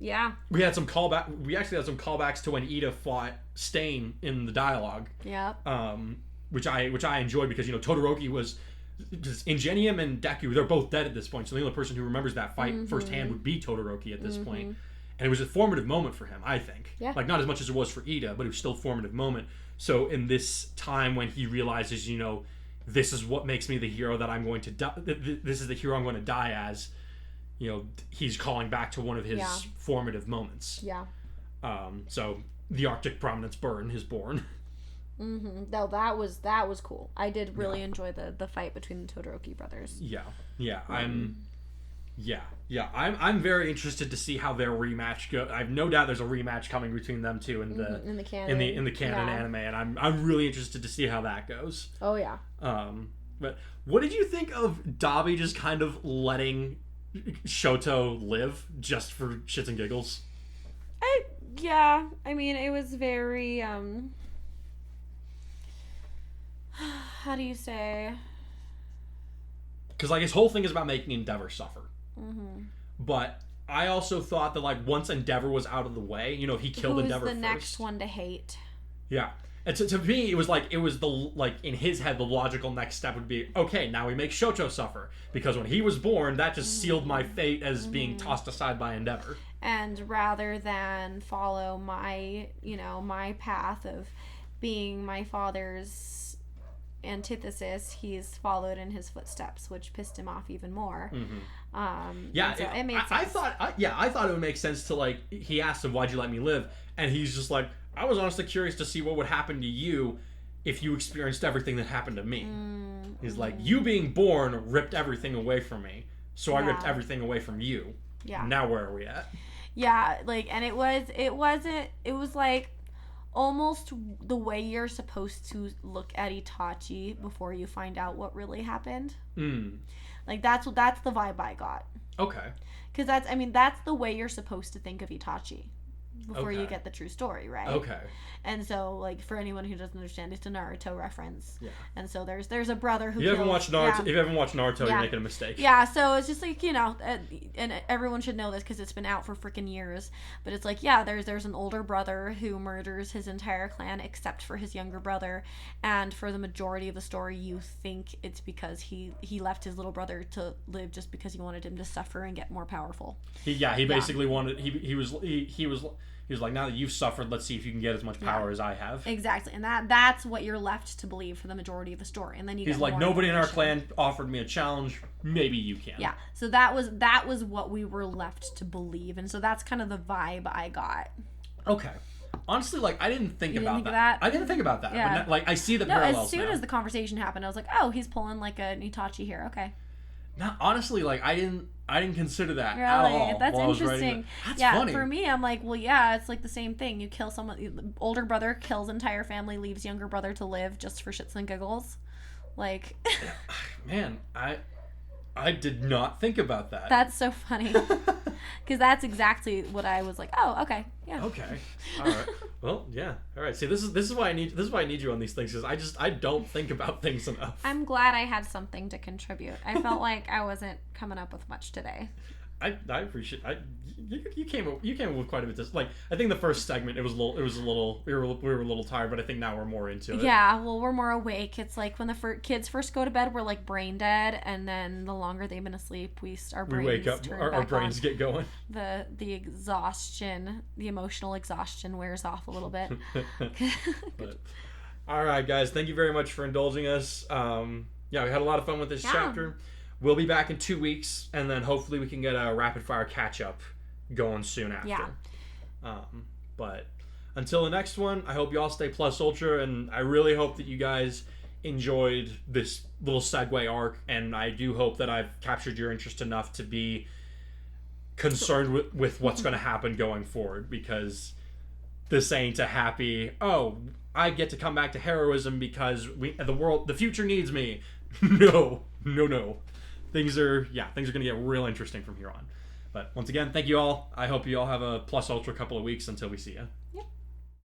Yeah. We had some callback. We actually had some callbacks to when Ida fought Stain in the dialogue. Yeah. Which I enjoyed, because Todoroki was just Ingenium and Deku. They're both dead at this point, so the only person who remembers that fight firsthand would be Todoroki at this point. And it was a formative moment for him, I think. Yeah. Like, not as much as it was for Ida, but it was still a formative moment. So in this time when he realizes, this is what makes me the hero that I'm going to die. This is the hero I'm going to die as. He's calling back to one of his formative moments. Yeah. So the Arctic Prominence Burn is born. No, that was cool. I did really enjoy the fight between the Todoroki brothers. Yeah. Yeah. I'm very interested to see how their rematch goes. I have no doubt there's a rematch coming between them two in the canon in the canon anime, and I'm really interested to see how that goes. Oh yeah. But what did you think of Dabi just kind of letting Shoto live just for shits and giggles? I mean, it was very how do you say? Because like his whole thing is about making Endeavor suffer. Mm-hmm. But I also thought that like once Endeavor was out of the way, you know, if he killed Endeavor Who was the first, next one to hate? Yeah. And to me, it was the like in his head, the logical next step would be, okay, now we make Shoto suffer, because when he was born, that just sealed my fate as being tossed aside by Endeavor. And rather than follow my path of being my father's antithesis, he's followed in his footsteps, which pissed him off even more. It made sense. I thought it would make sense to like, he asked him, why'd you let me live? And he's just like, I was honestly curious to see what would happen to you if you experienced everything that happened to me. He's like, you being born ripped everything away from me, so I ripped everything away from you. Yeah. Now where are we at? Yeah, like, and it was like almost the way you're supposed to look at Itachi before you find out what really happened. Like that's the vibe I got. Okay. Because that's the way you're supposed to think of Itachi before you get the true story, right? Okay. And so, like, for anyone who doesn't understand, it's a Naruto reference. Yeah. And so there's a brother who. If you haven't watched Naruto, you're making a mistake. Yeah. So it's just like, and everyone should know this because it's been out for freaking years. But it's like, there's an older brother who murders his entire clan except for his younger brother, and for the majority of the story, you think it's because he left his little brother to live just because he wanted him to suffer and get more powerful. He basically wanted he was like, now that you've suffered, let's see if you can get as much power as I have. Exactly, and that's what you're left to believe for the majority of the story, and then he's like, nobody in our clan offered me a challenge. Maybe you can. Yeah, so that was what we were left to believe, and so that's kind of the vibe I got. Okay. Honestly, like, I didn't think about that. I didn't think about that. Yeah. But, like, I see the parallels as soon now. as the conversation happened, I was like, oh, he's pulling like a Itachi here. Okay. No, honestly, like, I didn't consider that really? at all. That's interesting. That's yeah, funny. For me, I'm like, well, yeah, it's like the same thing. You kill someone, older brother kills entire family, leaves younger brother to live just for shits and giggles. Like, man, I did not think about that. That's so funny. Because that's exactly what I was like, oh, okay. Yeah. Okay. All right. Well, yeah. All right. See, this is why I need you on these things, because I don't think about things enough. I'm glad I had something to contribute. I felt like I wasn't coming up with much today. I appreciate you came up with quite a bit. Like, I think the first segment we were a little tired, but I think now we're more into it. Yeah, well, we're more awake. It's like when the kids first go to bed, we're like brain dead, and then the longer they've been asleep, we wake up, our brains get going. The exhaustion, the emotional exhaustion wears off a little bit. But, all right, guys, thank you very much for indulging us. We had a lot of fun with this chapter. We'll be back in 2 weeks, and then hopefully we can get a rapid fire catch up going soon after. Yeah. But until the next one, I hope you all stay plus ultra, and I really hope that you guys enjoyed this little segue arc, and I do hope that I've captured your interest enough to be concerned with what's going to happen going forward, because this ain't a happy, oh, I get to come back to heroism because the future needs me. No. Things are going to get real interesting from here on. But once again, thank you all. I hope you all have a plus ultra couple of weeks until we see you. Yep.